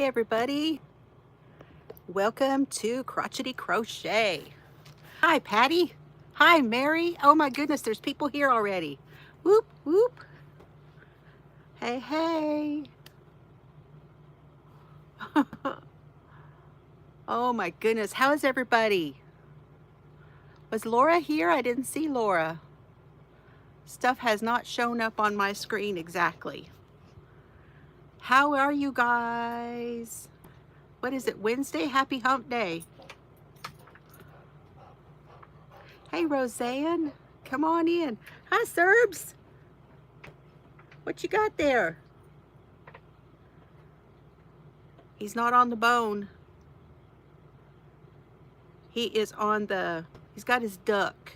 everybody. Welcome to Crochtity Crochet. Hi, Patty. Hi, Mary. Oh my goodness, there's people here already. Whoop, whoop. Hey, hey. Oh my goodness, how is everybody? Was Laura here? I didn't see Laura. Stuff has not shown up on my screen exactly. How are you guys? What is it, Wednesday? Happy hump day. Hey, Roseanne, come on in. Hi, Serbs. What you got there? He's not on the bone. He is on the, he's got his duck.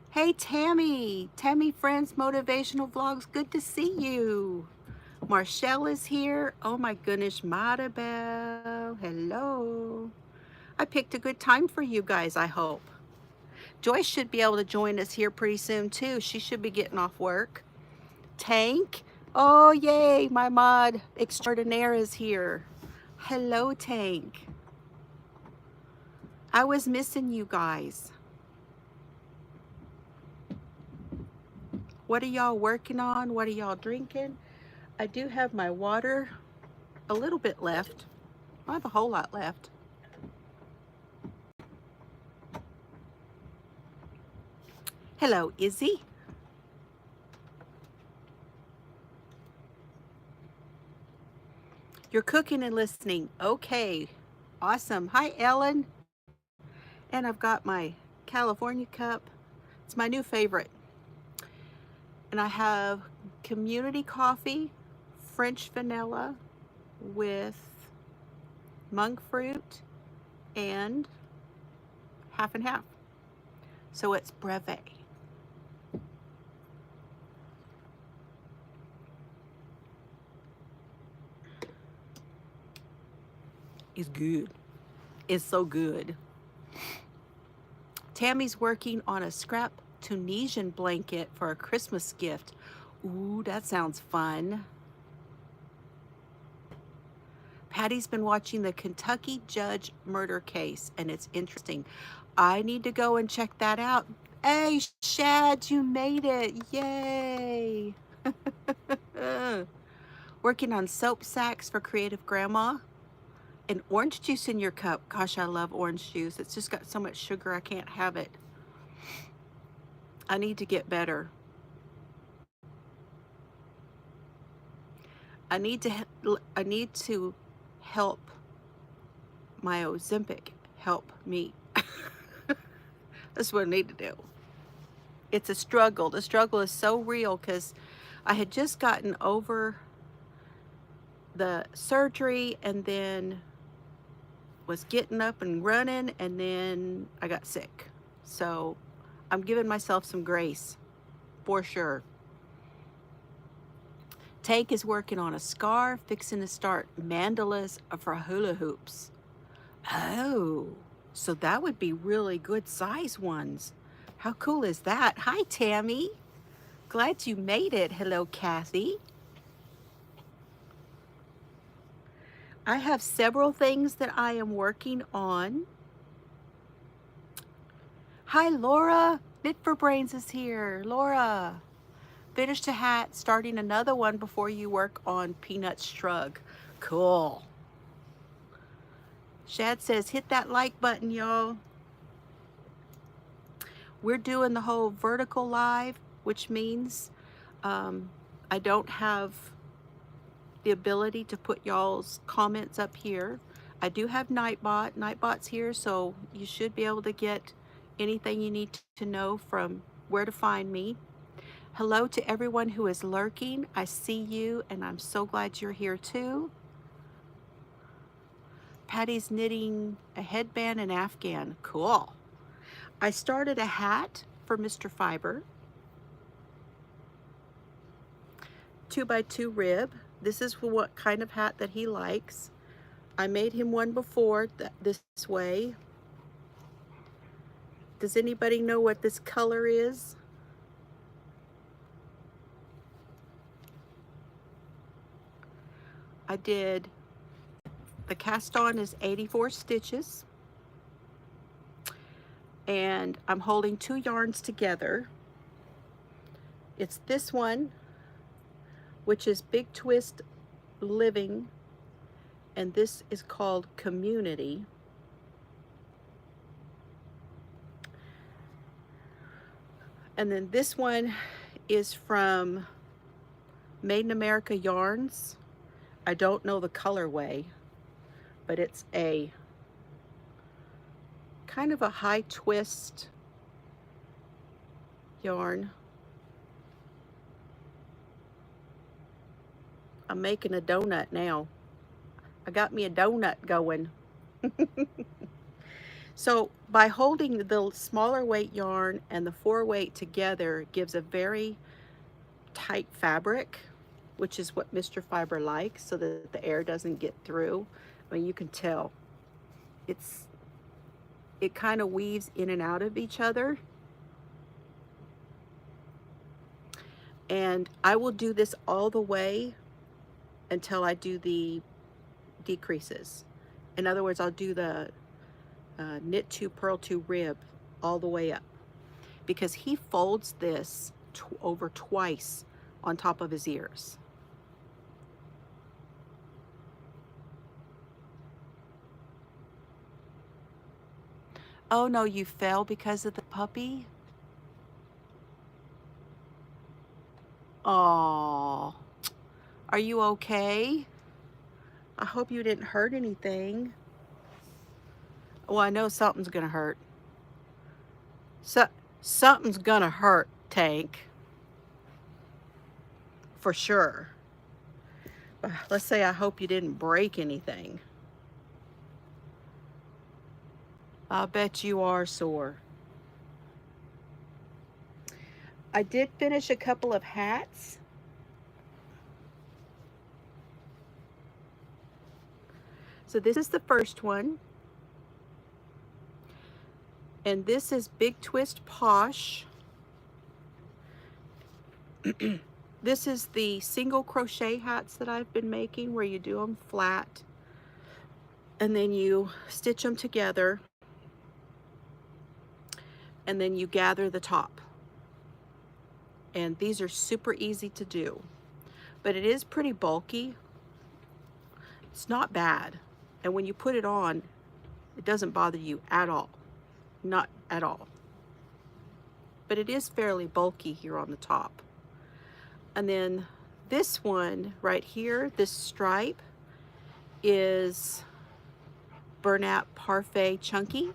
Hey, Tammy. Tammy Friends Motivational Vlogs, good to see you. Marshall is here. Oh my goodness, Maribel, hello. I picked a good time for you guys, I hope. Joyce should be able to join us here pretty soon too. She should be getting off work. Tank, oh yay, my mod extraordinaire is here. Hello, Tank. I was missing you guys. What are y'all working on? What are y'all drinking? I do have my water, a little bit left. I have a whole lot left. Hello, Izzy. You're cooking and listening. Okay, awesome. Hi, Ellen. And I've got my California cup. It's my new favorite. And I have community coffee, French vanilla with monk fruit and half and half. So it's brevet. It's good. It's so good. Tammy's working on a scrap Tunisian blanket for a Christmas gift. Ooh, that sounds fun. Patty's been watching the Kentucky judge murder case, and it's interesting. I need to go and check that out. Hey, Shad, you made it. Yay. Working on soap sacks for Creative Grandma. And orange juice in your cup. Gosh, I love orange juice. It's just got so much sugar, I can't have it. I need to get better. I need to help my Ozempic help me. That's what I need to do. It's a struggle. The struggle is so real because I had just gotten over the surgery and then was getting up and running, and then I got sick. So I'm giving myself some grace for sure. Tank is working on a scarf, fixing to start mandalas for hula hoops. Oh, so that would be really good size ones. How cool is that? Hi, Tammy. Glad you made it. Hello, Kathy. I have several things that I am working on. Hi, Laura. Knit for Brains is here. Laura, finished a hat, starting another one before you work on Peanut's shrug. Cool. Shad says, hit that like button, y'all. We're doing the whole vertical live, which means I don't have the ability to put y'all's comments up here. I do have Nightbot. Nightbot's here, so you should be able to get anything you need to know from where to find me. Hello to everyone who is lurking. I see you, and I'm so glad you're here too. Patty's knitting a headband and afghan. Cool. I started a hat for Mr. Fiber. 2x2 rib. This is what kind of hat that he likes. I made him one before this way. Does anybody know what this color is? I did, the cast on is 84 stitches, and I'm holding 2 yarns together. It's this one, which is Big Twist Living, and this is called Community. And then this one is from Made in America Yarns. I don't know the colorway, but it's a kind of a high twist yarn. I'm making a donut now. I got me a donut going. So by holding the smaller weight yarn and the 4 weight together, it gives a very tight fabric, which is what Mr. Fiber likes, so that the air doesn't get through. I mean, you can tell it kind of weaves in and out of each other. And I will do this all the way until I do the decreases. In other words, I'll do the knit 2, purl 2 rib all the way up, because he folds this over twice on top of his ears. Oh no, you fell because of the puppy? Oh, are you okay? I hope you didn't hurt anything. Well, I know something's gonna hurt. Something's gonna hurt, Tank. For sure. Let's say I hope you didn't break anything. I bet you are sore. I did finish a couple of hats. So this is the first one. And this is Big Twist Posh. This is the single crochet hats that I've been making, where you do them flat and then you stitch them together and then you gather the top. And these are super easy to do, but it is pretty bulky. It's not bad. And when you put it on, it doesn't bother you at all. Not at all. But it is fairly bulky here on the top. And then this one right here, this stripe, is Burnout Parfait Chunky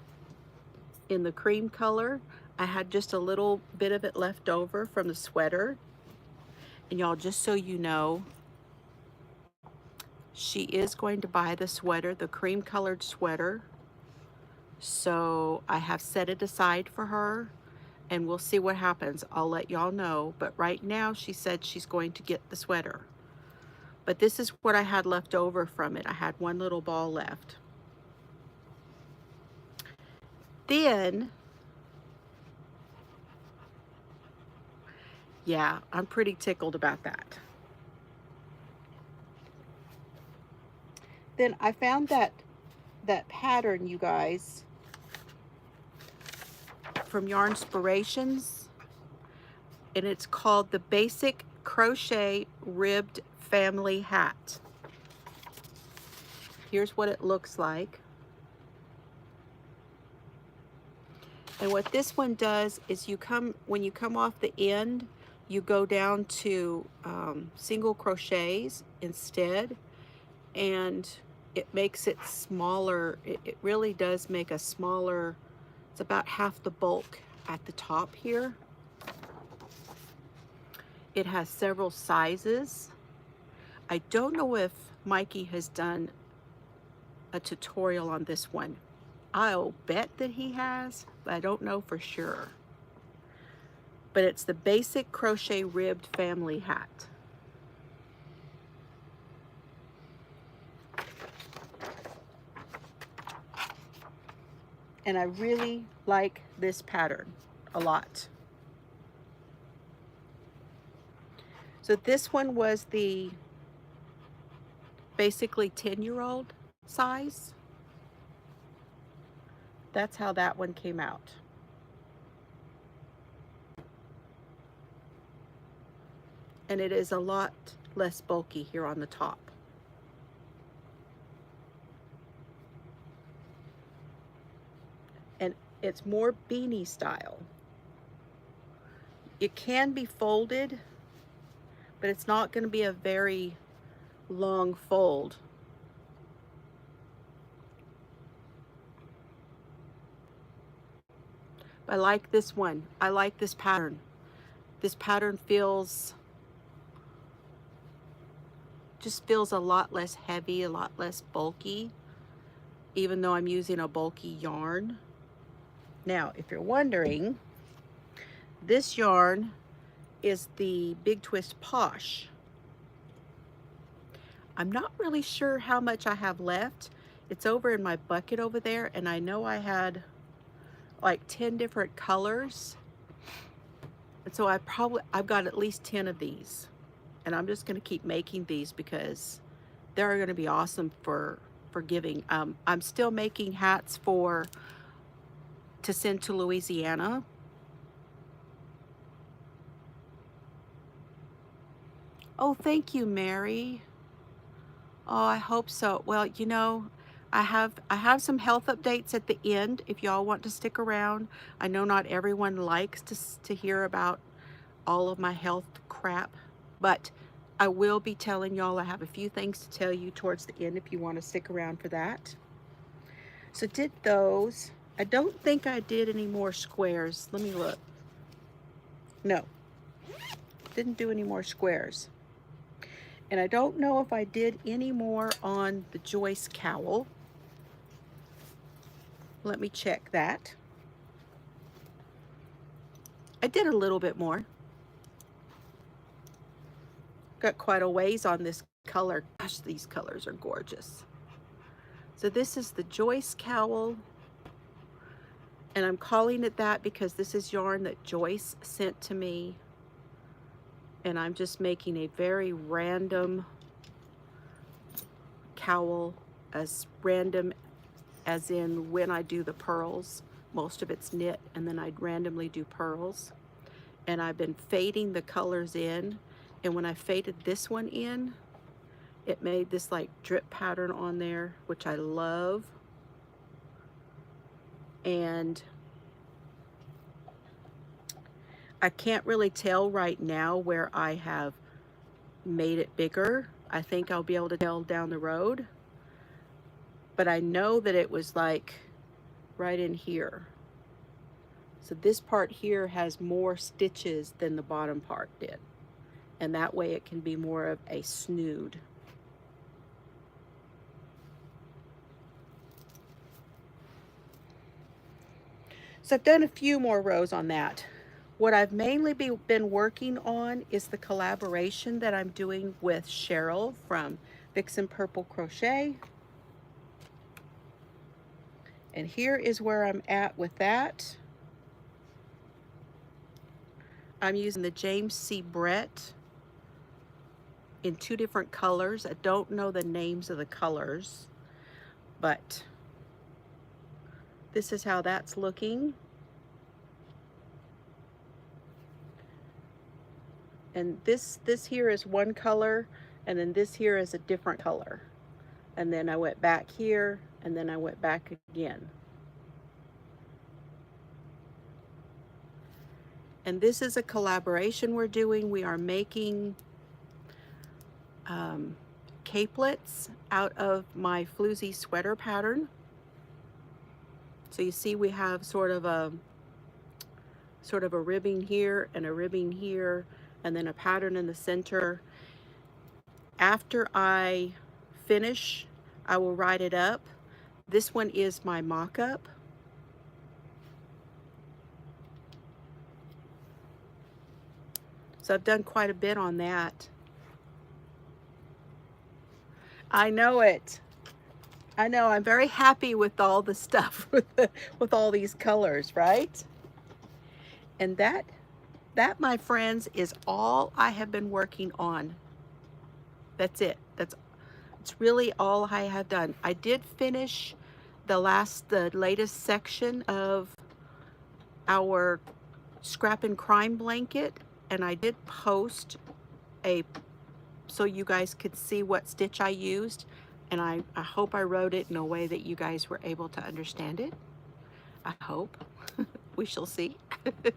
in the cream color. I had just a little bit of it left over from the sweater. And y'all, just so you know, she is going to buy the sweater, the cream colored sweater. So I have set it aside for her, and we'll see what happens. I'll let y'all know. But right now she said she's going to get the sweater. But this is what I had left over from it. I had one little ball left. Then, yeah, I'm pretty tickled about that. Then I found that pattern, you guys, from Yarnspirations, and it's called the Basic Crochet Ribbed Family Hat. Here's what it looks like. And what this one does is when you come off the end, you go down to single crochets instead, and it makes it smaller. It really does make a smaller, it's about half the bulk at the top here. It has several sizes. I don't know if Mikey has done a tutorial on this one. I'll bet that he has, but I don't know for sure. But it's the Basic Crochet Ribbed Family Hat. And I really like this pattern a lot. So this one was the basically 10-year-old size. That's how that one came out. And it is a lot less bulky here on the top. And it's more beanie style. It can be folded, but it's not going to be a very long fold. I like this one. I like this pattern. This pattern just feels a lot less heavy, a lot less bulky, even though I'm using a bulky yarn. Now, if you're wondering, this yarn is the Big Twist Posh. I'm not really sure how much I have left. It's over in my bucket over there, and I know I had like 10 different colors. And so I've got at least 10 of these. And I'm just gonna keep making these because they're gonna be awesome for giving. I'm still making hats to send to Louisiana. Oh, thank you, Mary. Oh, I hope so. Well, you know, I have some health updates at the end if y'all want to stick around. I know not everyone likes to hear about all of my health crap, but I will be telling y'all. I have a few things to tell you towards the end if you want to stick around for that. So did those. I don't think I did any more squares. Let me look. No, didn't do any more squares. And I don't know if I did any more on the Joyce cowl. Let me check that. I did a little bit more. Got quite a ways on this color. Gosh, these colors are gorgeous. So this is the Joyce cowl. And I'm calling it that because this is yarn that Joyce sent to me. And I'm just making a very random cowl, as random as in when I do the pearls. Most of it's knit, and then I'd randomly do pearls. And I've been fading the colors in. And when I faded this one in, it made this like drip pattern on there, which I love. And I can't really tell right now where I have made it bigger. I think I'll be able to tell down the road. But I know that it was like right in here. So this part here has more stitches than the bottom part did. And that way it can be more of a snood. So I've done a few more rows on that. What I've mainly been working on is the collaboration that I'm doing with Cheryl from Vixen Purple Crochet. And here is where I'm at with that. I'm using the James C. Brett in 2 different colors. I don't know the names of the colors, but this is how that's looking. And this here is one color, and then this here is a different color. And then I went back here, and then I went back again. And this is a collaboration we're doing. We are making capelets out of my Floozie sweater pattern. So you see we have sort of a ribbing here and a ribbing here, and then a pattern in the center. After I finish, I will write it up. This one is my mock-up. So I've done quite a bit on that. I know it. I know, I'm very happy with all the stuff, with all these colors, right? And that, my friends, is all I have been working on. That's it. That's that's really all I have done. I did finish the latest section of our scrap and crime blanket, and I did post so you guys could see what stitch I used, and I hope I wrote it in a way that you guys were able to understand it. I hope. We shall see. If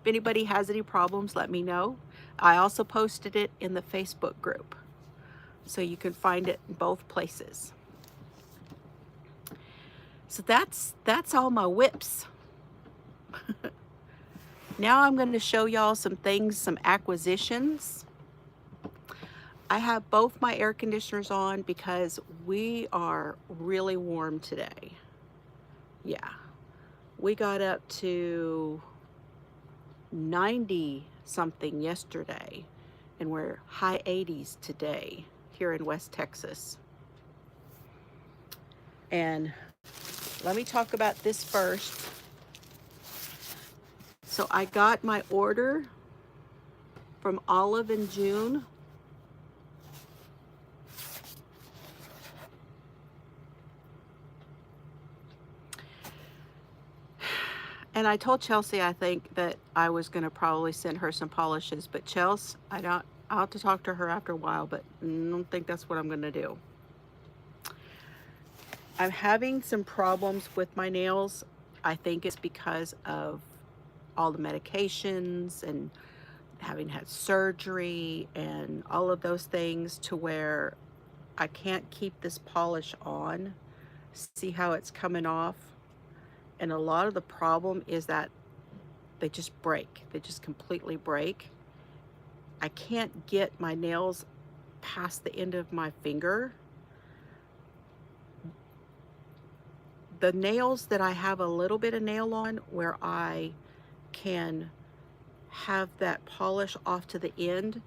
anybody has any problems, let me know. I also posted it in the Facebook group, so you can find it in both places. So that's all my whips. Now I'm going to show y'all some things, some acquisitions. I have both my air conditioners on because we are really warm today. Yeah, we got up to 90 something yesterday, and we're high 80s today here in West Texas. And let me talk about this first. So I got my order from Olive in June. And I told Chelsea, I think, that I was going to probably send her some polishes, but Chelsea, I'll have to talk to her after a while, but I don't think that's what I'm going to do. I'm having some problems with my nails. I think it's because of all the medications and having had surgery and all of those things, to where I can't keep this polish on. See how it's coming off? And a lot of the problem is that they just break. They just completely break. I can't get my nails past the end of my finger. The nails that I have a little bit of nail on, where I can have that polish off to the end,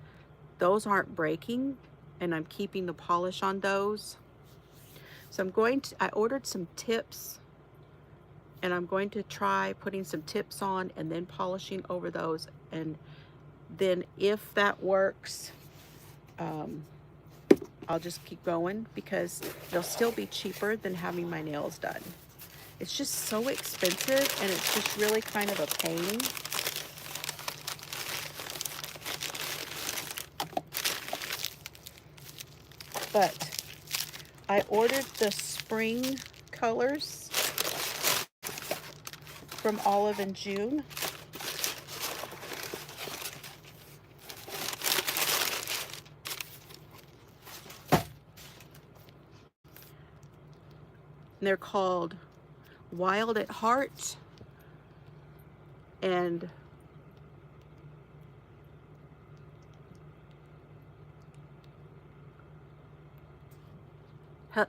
those aren't breaking, and I'm keeping the polish on those. So I ordered some tips, and I'm going to try putting some tips on and then polishing over those. And then if that works, I'll just keep going, because it'll still be cheaper than having my nails done. It's just so expensive, and it's just really kind of a pain. But I ordered the spring colors from Olive in June. And they're called Wild at Heart and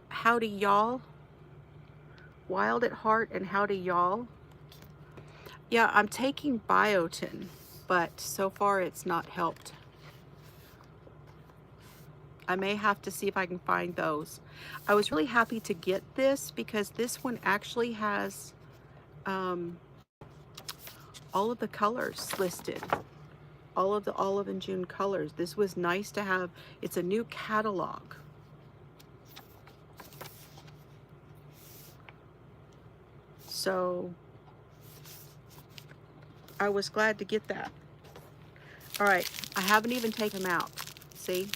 Howdy Y'all. Wild at Heart and Howdy Y'all. Yeah, I'm taking biotin, but so far it's not helped. I may have to see if I can find those. I was really happy to get this, because this one actually has all of the colors listed. All of the Olive and June colors. This was nice to have. It's a new catalog. So I was glad to get that. All right, I haven't even taken them out. See?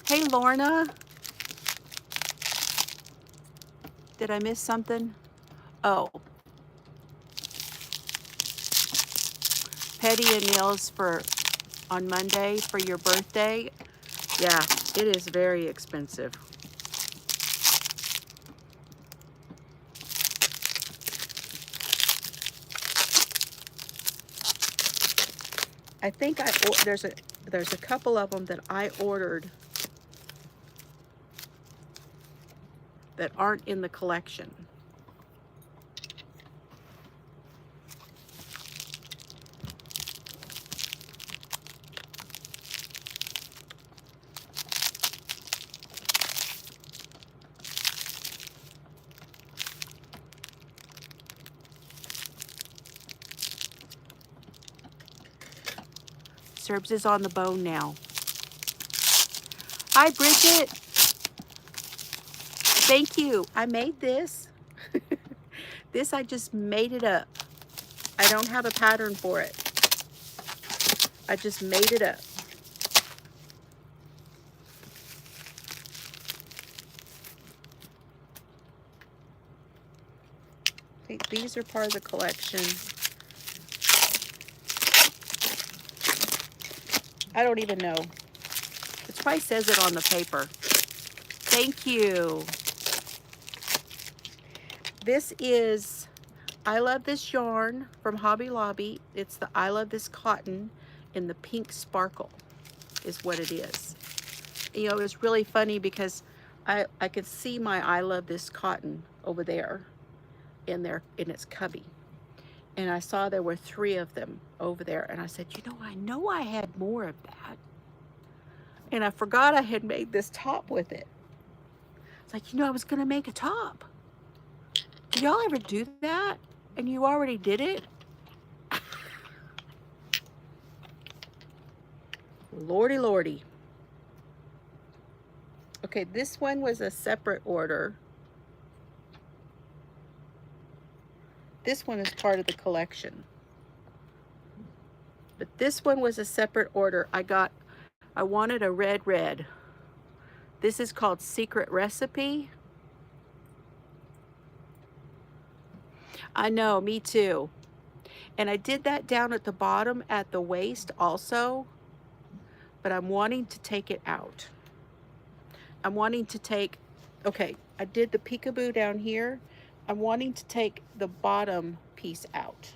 Hey, Lorna. Did I miss something? Oh. Petty and nails on Monday for your birthday. Yeah, it is very expensive. I think there's a couple of them that I ordered that aren't in the collection. Serbs is on the bone now. Hi, Bridget. Thank you. I made this. This, I just made it up. I don't have a pattern for it. I just made it up. I think these are part of the collection. I don't even know. It probably says it on the paper. Thank you. This is I Love This Yarn from Hobby Lobby. It's the I Love This Cotton in the pink sparkle is what it is. You know, it was really funny because I could see my I Love This Cotton over there in its cubby. And I saw there were 3 of them over there. And I said, you know I had more of that. And I forgot I had made this top with it. It's like, I was going to make a top. Did y'all ever do that? And you already did it? Lordy, lordy. Okay, this one was a separate order. This one is part of the collection. But this one was a separate order. I wanted a red. This is called Secret Recipe. I know, me too. And I did that down at the bottom at the waist also, but I'm wanting to take it out. I'm wanting to take, okay, I did the peekaboo down here. I'm wanting to take the bottom piece out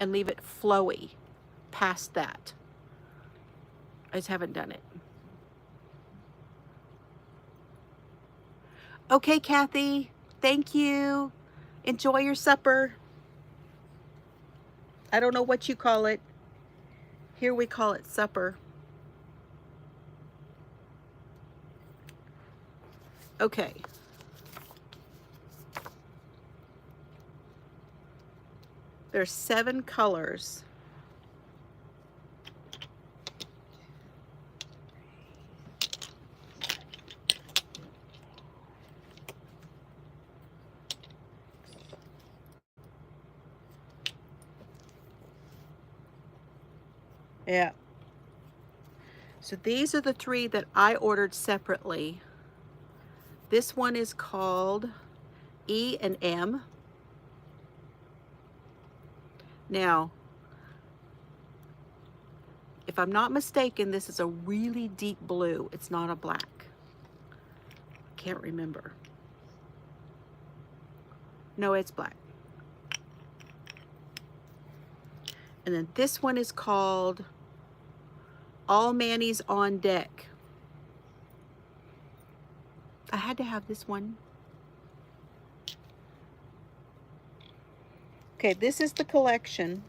and leave it flowy past that. I just haven't done it. Okay, Kathy, thank you. Enjoy your supper. I don't know what you call it. Here we call it supper. Okay. There's 7 colors. Yeah. So these are the 3 that I ordered separately. This one is called E and M. Now, if I'm not mistaken, this is a really deep blue. It's not a black. Can't remember. No, it's black. And then this one is called All Manny's on Deck. I had to have this one. Okay, this is the collection.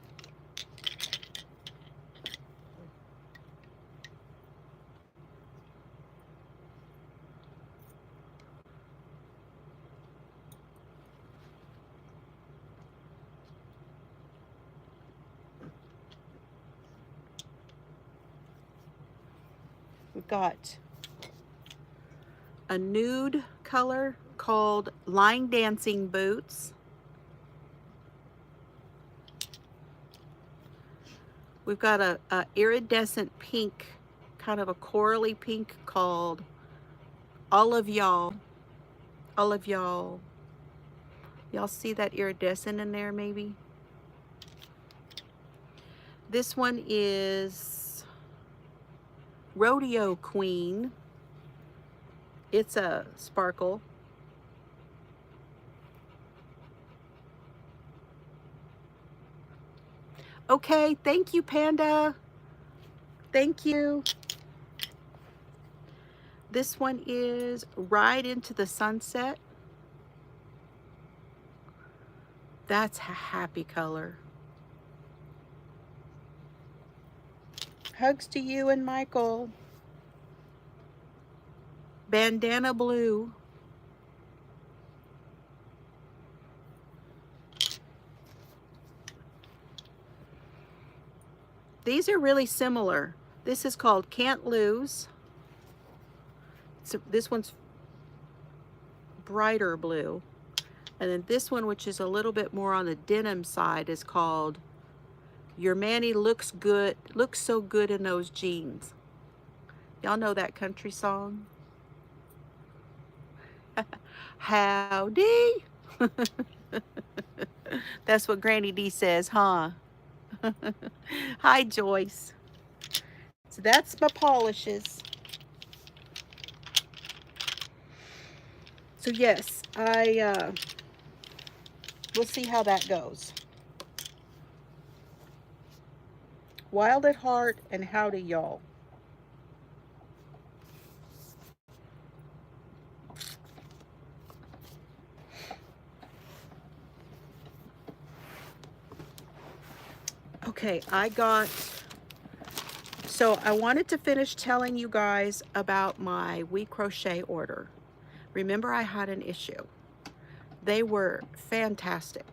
We've got a nude color called Line Dancing Boots. We've got a iridescent pink, kind of a corally pink called Olive Y'all. Olive Y'all. Y'all see that iridescent in there maybe? This one is Rodeo Queen. It's a sparkle. Okay, thank you, Panda. Thank you. This one is Ride Into the Sunset. That's a happy color. Hugs to you and Michael. Bandana Blue. These are really similar. This is called Can't Lose. So this one's brighter blue. And then this one, which is a little bit more on the denim side, is called Your Manny Looks Good, Looks So Good in Those Jeans. Y'all know that country song? Howdy. That's what Granny D says, huh? Hi, Joyce. So that's my polishes. So yes, we'll see how that goes. Wild at Heart and howdy, y'all. Okay, so I wanted to finish telling you guys about my We Crochet order. Remember, I had an issue. They were fantastic.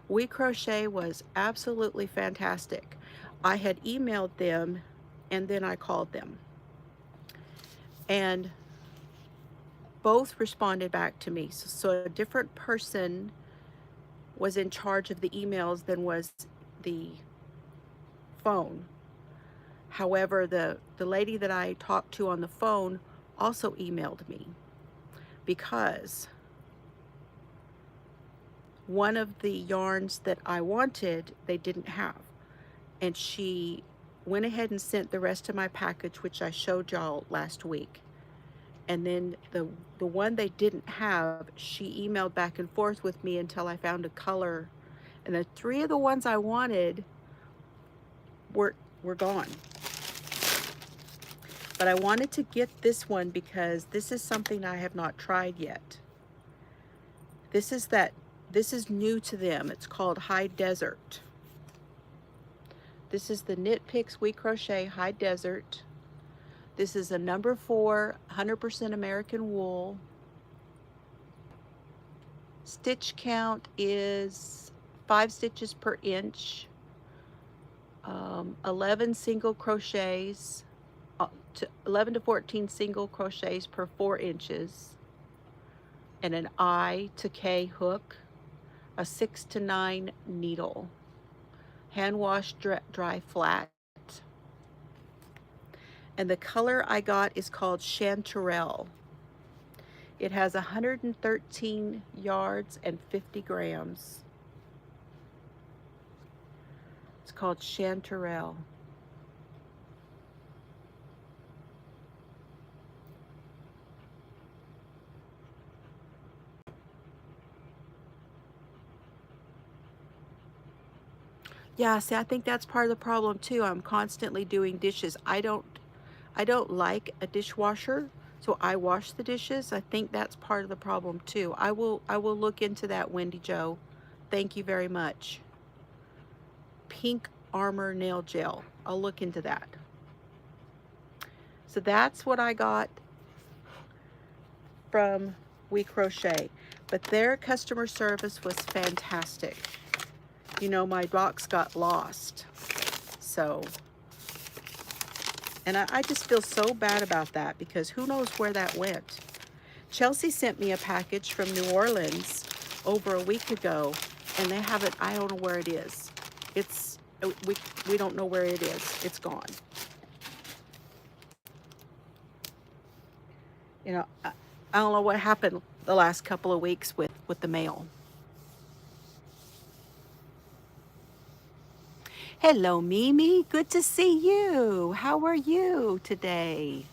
We Crochet was absolutely fantastic. I had emailed them and then I called them. And both responded back to me. So a different person was in charge of the emails than was the phone. However, the lady that I talked to on the phone also emailed me because one of the yarns that I wanted, they didn't have. And she went ahead and sent the rest of my package, which I showed y'all last week. And then the one they didn't have, she emailed back and forth with me until I found a color. And the 3 of the ones I wanted were gone. But I wanted to get this one because this is something I have not tried yet. This is new to them. It's called High Desert. This is the Knit Picks We Crochet High Desert. This is a number 4, 100% American wool. Stitch count is 5 stitches per inch. 11 single crochets, 11 to 14 single crochets per 4 inches, and an I to K hook, a 6 to 9 needle, hand wash dry flat. And the color I got is called Chanterelle. It has 113 yards and 50 grams. It's called Chanterelle. Yeah, see, I think that's part of the problem too. I'm constantly doing dishes. I don't like a dishwasher, so I wash the dishes. I think that's part of the problem too. I will look into that, Wendy Jo. Thank you very much. Pink Armor Nail Gel. I'll look into that. So that's what I got from We Crochet. But their customer service was fantastic. You know, my box got lost. So, and I just feel so bad about that because who knows where that went. Chelsea sent me a package from New Orleans over a week ago, and they haven't, I don't know where it is. We don't know where it is. It's gone. You know, I don't know what happened the last couple of weeks with the mail. Hello, Mimi. Good to see you. How are you today?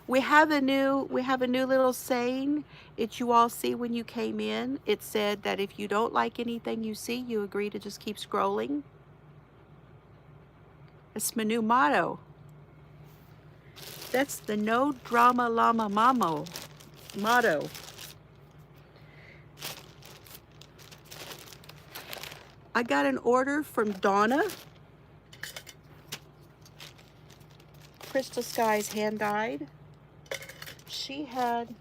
We have a new little saying that you all see when you came in. It said that if you don't like anything you see, you agree to just keep scrolling. It's my new motto. That's the no drama llama motto. I got an order from Donna. Crystal Skies hand dyed. She had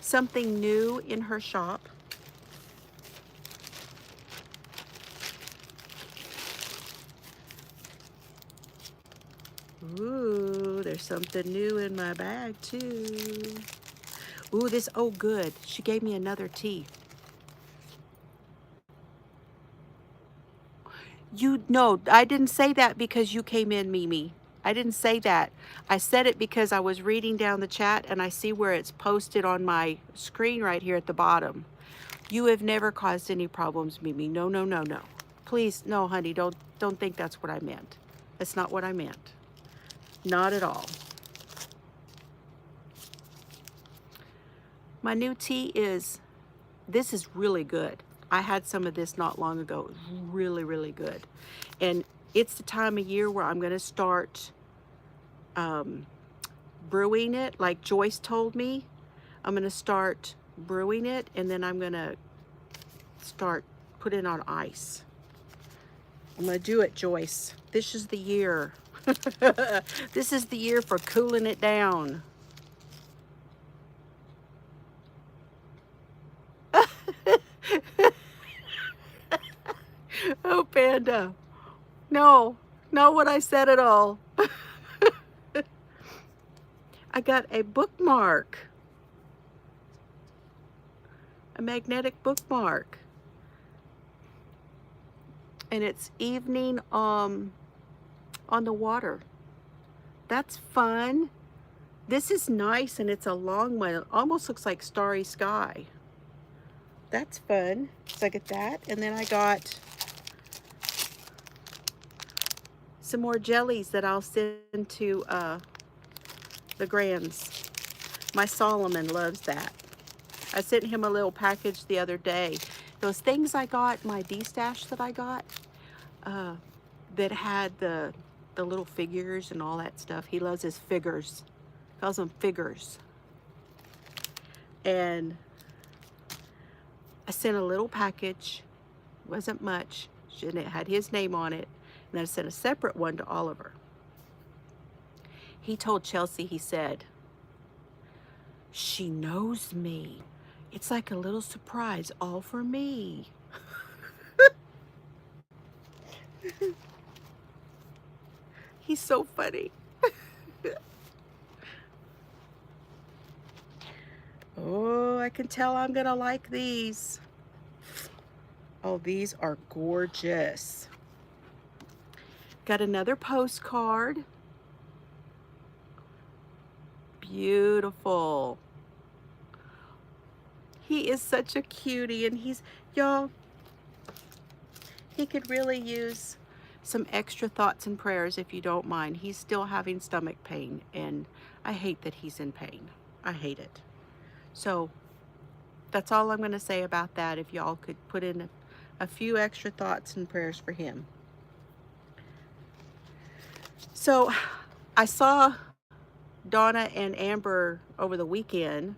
something new in her shop. there's something new in my bag too. Ooh, this, oh good. She gave me another tea. No, I didn't say that because you came in, Mimi. I didn't say that. I said it because I was reading down the chat and I see where it's posted on my screen right here at the bottom. You have never caused any problems, Mimi. No, no, no, no. Please, no, honey, don't think that's what I meant. That's not what I meant. Not at all. My new tea is, this is really good. I had some of this not long ago. It was really, really good. And it's the time of year where I'm going to start brewing it. Like Joyce told me, I'm going to start brewing it, and then I'm going to start putting it on ice. I'm going to do it, Joyce. This is the year. This is the year for cooling it down. Oh, Panda. No, not what I said at all. I got a bookmark. A magnetic bookmark. And it's evening on the water. That's fun. This is nice, and it's a long one. It almost looks like Starry Sky. That's fun. So I get that, and then I got some more jellies that I'll send to the grands. My Solomon loves that. I sent him a little package the other day. Those things I got, my D-stash that I got, that had the little figures and all that stuff. He loves his figures. Calls them figures. And I sent a little package. Wasn't much. And it had his name on it. And then I sent a separate one to Oliver. He told Chelsea, he said, she knows me. It's like a little surprise all for me. He's so funny. Oh, I can tell I'm gonna like these. Oh, these are gorgeous. Got another postcard. Beautiful. He is such a cutie, and he's, y'all, he could really use some extra thoughts and prayers if you don't mind. He's still having stomach pain, and I hate that he's in pain. I hate it. So that's all I'm going to say about that. If y'all could put in a few extra thoughts and prayers for him. So I saw Donna and Amber over the weekend,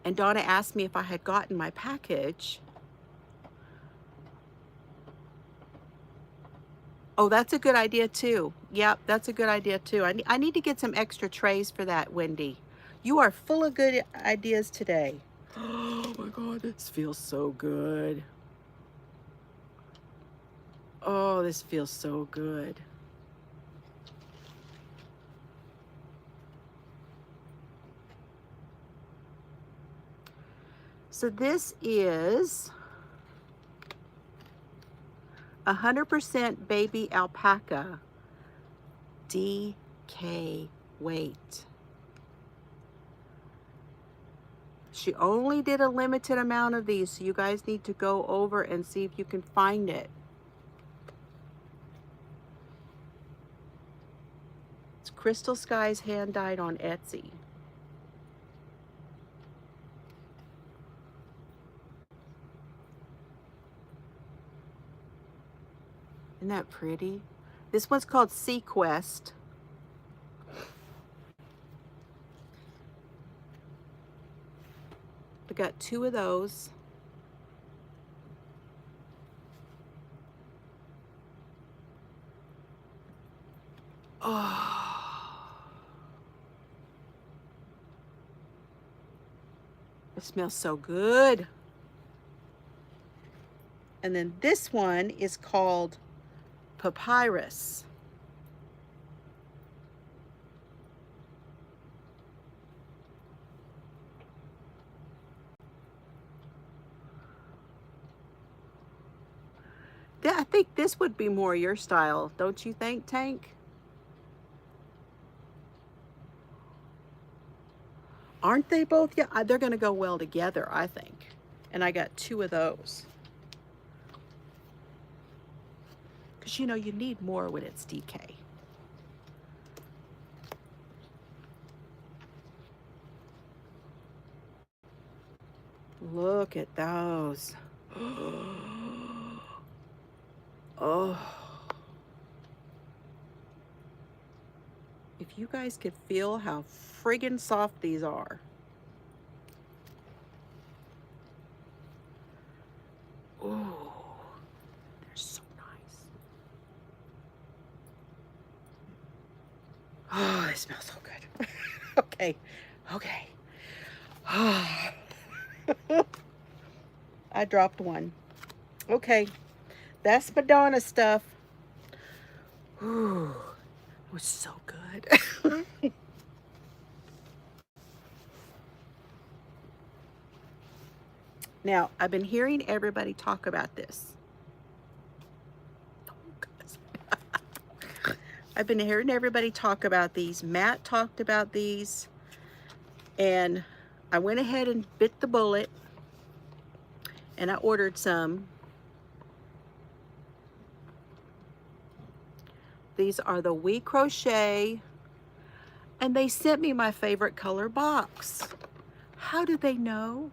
and Donna asked me if I had gotten my package. Oh, that's a good idea too. Yep, that's a good idea too. I need to get some extra trays for that, Wendy. You are full of good ideas today. Oh my God, this feels so good. Oh, this feels so good. So this is 100% baby alpaca DK weight. She only did a limited amount of these, so you guys need to go over and see if you can find it. It's Crystal Skies hand dyed on Etsy. Isn't that pretty? This one's called Sequest. I got 2 of those. Oh, it smells so good. And then this one is called Papyrus. I think this would be more your style, don't you think, Tank? Aren't they both? Yeah, they're going to go well together, I think. And I got 2 of those. Because, you know, you need more when it's DK. Look at those. Oh. If you guys could feel how friggin' soft these are. Oh, they're so nice. Oh, they smell so good. Okay, okay. I dropped one. Okay, that's Madonna stuff. Ooh, it was so good. Now, I've been hearing everybody talk about this. I've been hearing everybody talk about these. Matt talked about these, and I went ahead and bit the bullet, and I ordered some. These are the We Crochet, and they sent me my favorite color box. How did they know?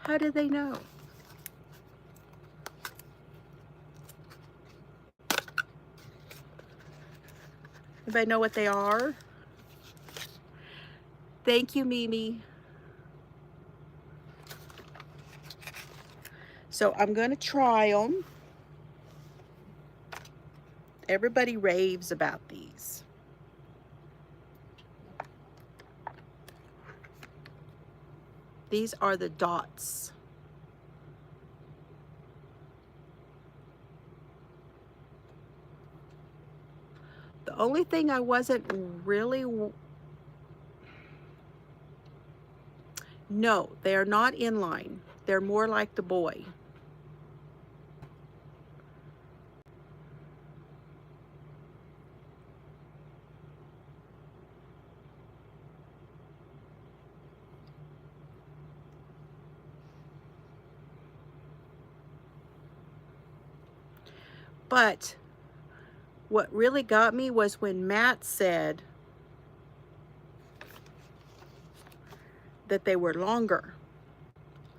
How did they know? Anybody know what they are? Thank you, Mimi. So I'm going to try them. Everybody raves about these. These are the dots. The only thing I wasn't really... No, they are not inline. They're more like the boy. But what really got me was when Matt said that they were longer.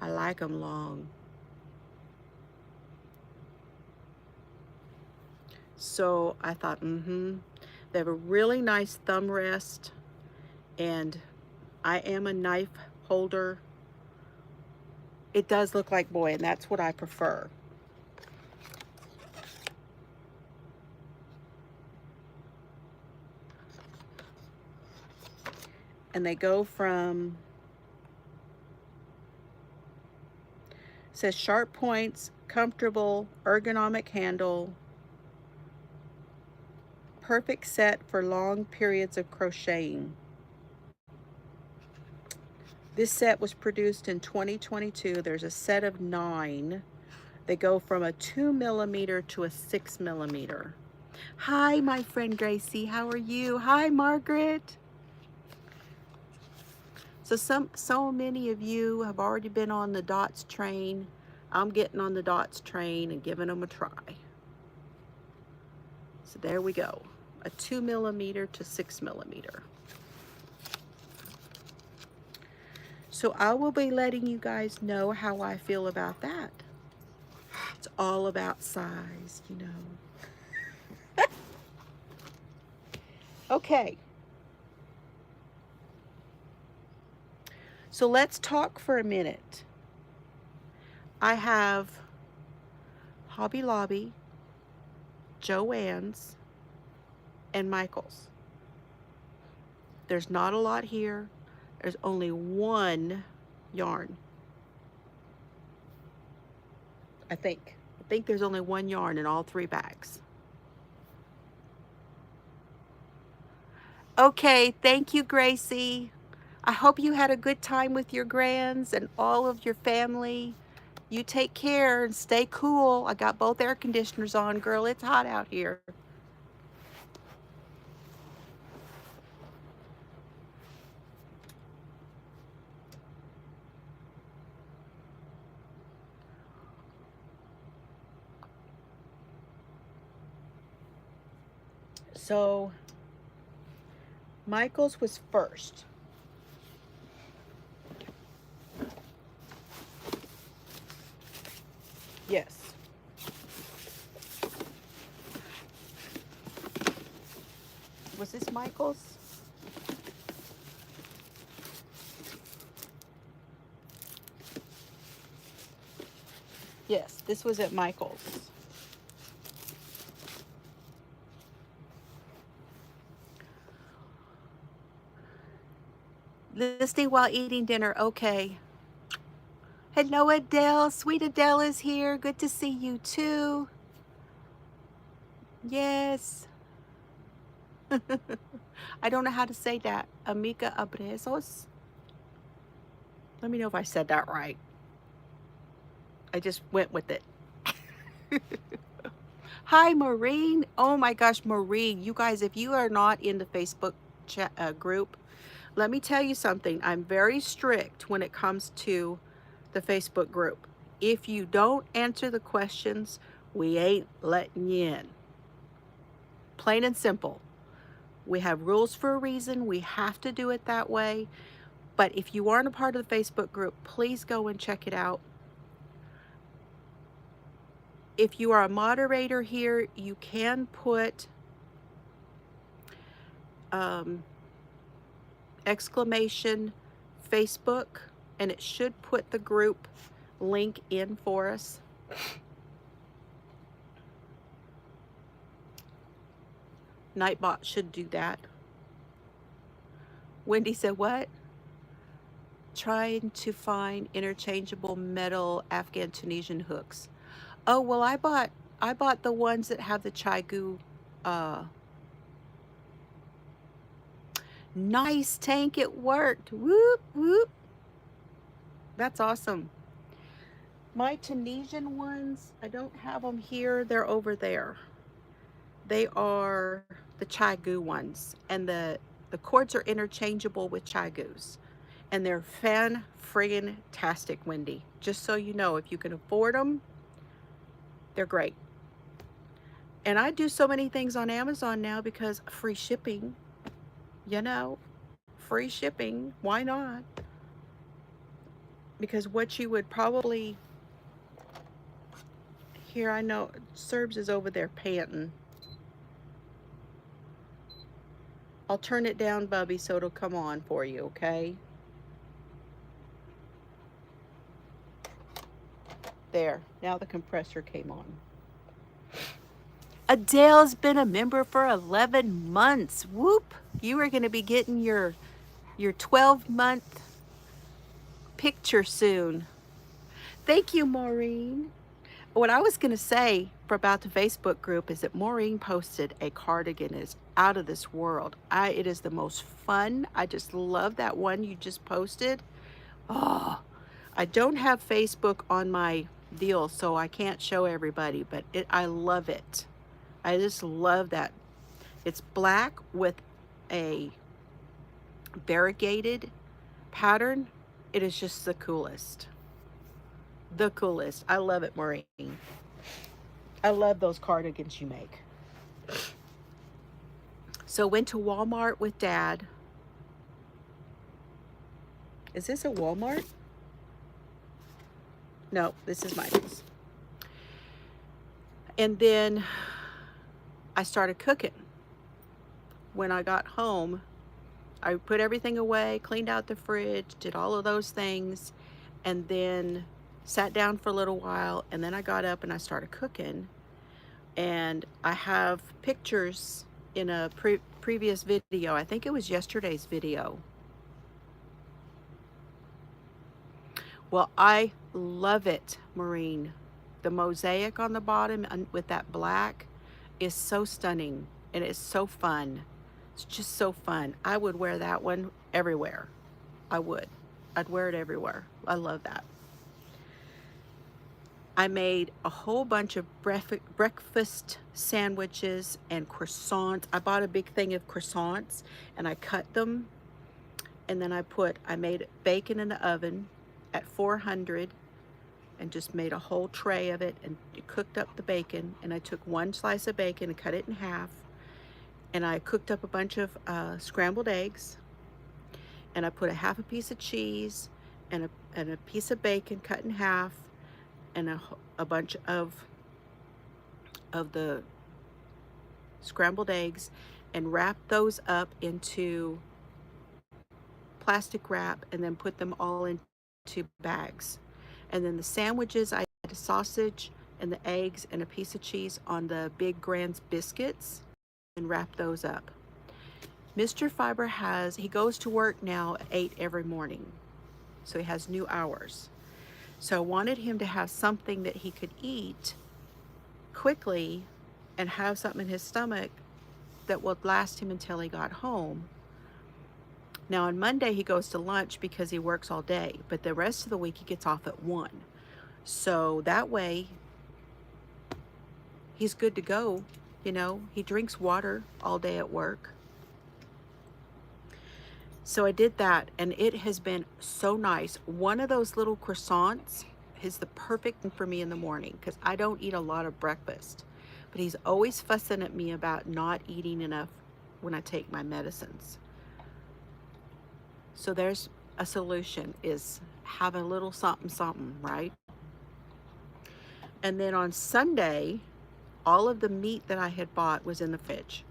I like them long. So I thought, they have a really nice thumb rest, and I am a knife holder. It does look like boy, and that's what I prefer. And they go from, it says sharp points, comfortable, ergonomic handle, perfect set for long periods of crocheting. This set was produced in 2022. There's a set of 9. They go from a 2mm to a 6mm. Hi, my friend Gracie. How are you? Hi, Margaret. So many of you have already been on the dots train. I'm getting on the dots train and giving them a try. So there we go. A 2mm to 6mm. So I will be letting you guys know how I feel about that. It's all about size, you know. Okay. So let's talk for a minute. I have Hobby Lobby, Joann's, and Michael's. There's not a lot here. There's only one yarn. I think there's only one yarn in all 3 bags. Okay, thank you, Gracie. I hope you had a good time with your grands and all of your family. You take care and stay cool. I got both air conditioners on, girl. It's hot out here. So Michael's was first. Yes. Was this Michael's? Yes, this was at Michael's. Listening while eating dinner. Okay. Hello, Adele. Sweet Adele is here. Good to see you too. Yes. I don't know how to say that. Amica Abrazos. Let me know if I said that right. I just went with it. Hi, Maureen. Oh my gosh, Maureen. You guys, if you are not in the Facebook chat, group, let me tell you something. I'm very strict when it comes to the Facebook group. If you don't answer the questions, we ain't letting you in. Plain and simple. We have rules for a reason. We have to do it that way. But if you aren't a part of the Facebook group, please go and check it out. If you are a moderator here, you can put exclamation Facebook, and it should put the group link in for us. Nightbot should do that. Wendy said, what? Trying to find interchangeable metal Afghan Tunisian hooks. Oh, well, I bought the ones that have the Chaigu. Nice, Tank, it worked. Whoop, whoop. That's awesome. My Tunisian ones, I don't have them here. They're over there. They are the Chaigu ones, and the cords are interchangeable with Chaigus, and they're fan-friggin-tastic, Wendy. Just so you know, if you can afford them, they're great. And I do so many things on Amazon now because free shipping, you know, free shipping, why not? Because what you would probably, here I know, Serbs is over there panting. I'll turn it down, Bubby, so it'll come on for you, okay? There, now the compressor came on. Adele's been a member for 11 months. Whoop! You are going to be getting your 12-month picture soon. Thank you, Maureen. What I was going to say about the Facebook group is that Maureen posted a cardigan that is out of this world. It is the most fun. I just love that one you just posted. Oh, I don't have Facebook on my deal, so I can't show everybody, but I love it. I just love that. It's black with a variegated pattern. It is just the coolest. The coolest. I love it, Maureen. I love those cardigans you make. So went to Walmart with Dad. Is this a Walmart? No, this is Michael's. And then I started cooking. When I got home, I put everything away, cleaned out the fridge, did all of those things, and then sat down for a little while, and then I got up and I started cooking. And I have pictures in a previous video. I think it was yesterday's video. Well, I love it, Maureen. The mosaic on the bottom with that black is so stunning, and it's so fun. It's just so fun. I would wear that one everywhere. I would. I'd wear it everywhere. I love that. I made a whole bunch of breakfast sandwiches and croissants. I bought a big thing of croissants and I cut them, and then I made bacon in the oven at 400 and just made a whole tray of it and cooked up the bacon. And I took one slice of bacon and cut it in half, and I cooked up a bunch of scrambled eggs, and I put a half a piece of cheese and a piece of bacon cut in half, and a bunch of the scrambled eggs, and wrapped those up into plastic wrap, and then put them all into bags. And then the sandwiches, I had a sausage and the eggs and a piece of cheese on the Big Grand's biscuits, and wrap those up. Mr. Fiber he goes to work now at 8 every morning, so he has new hours. So I wanted him to have something that he could eat quickly and have something in his stomach that would last him until he got home. Now on Monday he goes to lunch because he works all day, but the rest of the week he gets off at 1. So that way he's good to go. You know, he drinks water all day at work. So I did that, and it has been so nice. One of those little croissants is the perfect thing for me in the morning because I don't eat a lot of breakfast. But he's always fussing at me about not eating enough when I take my medicines. So there's a solution, is have a little something something, right? And then on Sunday, all of the meat that I had bought was in the fridge.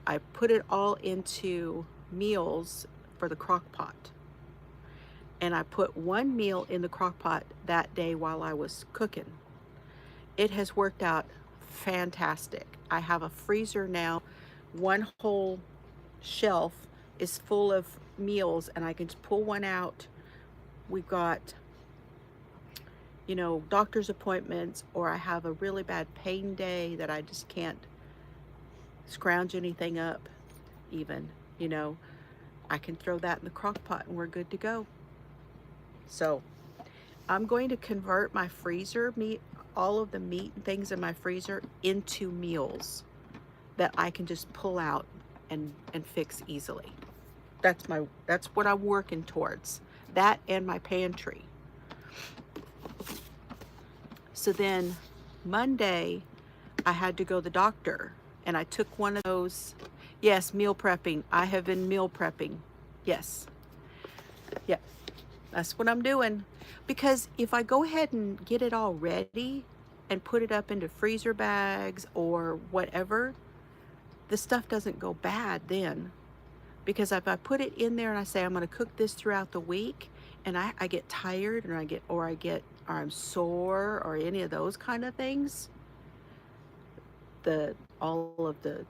I put it all into meals for the crock pot. And I put one meal in the crock pot that day while I was cooking. It has worked out fantastic. I have a freezer now. One whole shelf is full of meals, and I can just pull one out. We've got, you know, doctor's appointments, or I have a really bad pain day that I just can't scrounge anything up even, you know. I can throw that in the crock pot and we're good to go. So I'm going to convert my freezer meat, all of the meat and things in my freezer, into meals that I can just pull out and fix easily. That's what I'm working towards. That and my pantry. So then Monday I had to go to the doctor, and I took one of those. Yes, meal prepping. I have been meal prepping. Yes. Yeah, that's what I'm doing. Because if I go ahead and get it all ready and put it up into freezer bags or whatever, the stuff doesn't go bad then. Because if I put it in there and I say I'm going to cook this throughout the week, and I get tired, and or I'm sore, or any of those kind of things, all of the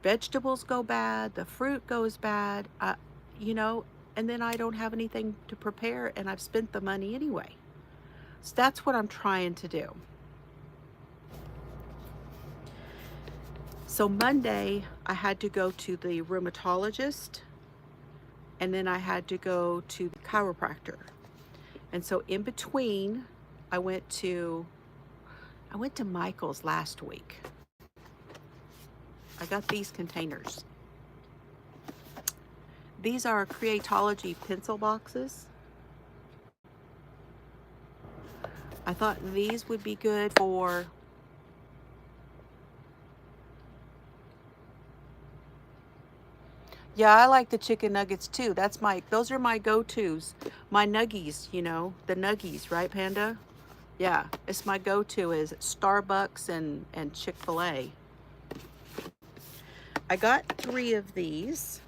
vegetables go bad, the fruit goes bad, you know, and then I don't have anything to prepare, and I've spent the money anyway. So that's what I'm trying to do. So Monday I had to go to the rheumatologist, and then I had to go to the chiropractor. And so in between, I went to Michael's last week. I got these containers. These are Creatology pencil boxes. I thought these would be good for Yeah, I like the chicken nuggets too. Those are my go-tos. My nuggies, you know, the nuggies, right, Panda? Yeah, it's my go-to is Starbucks and Chick-fil-A. I got 3 of these.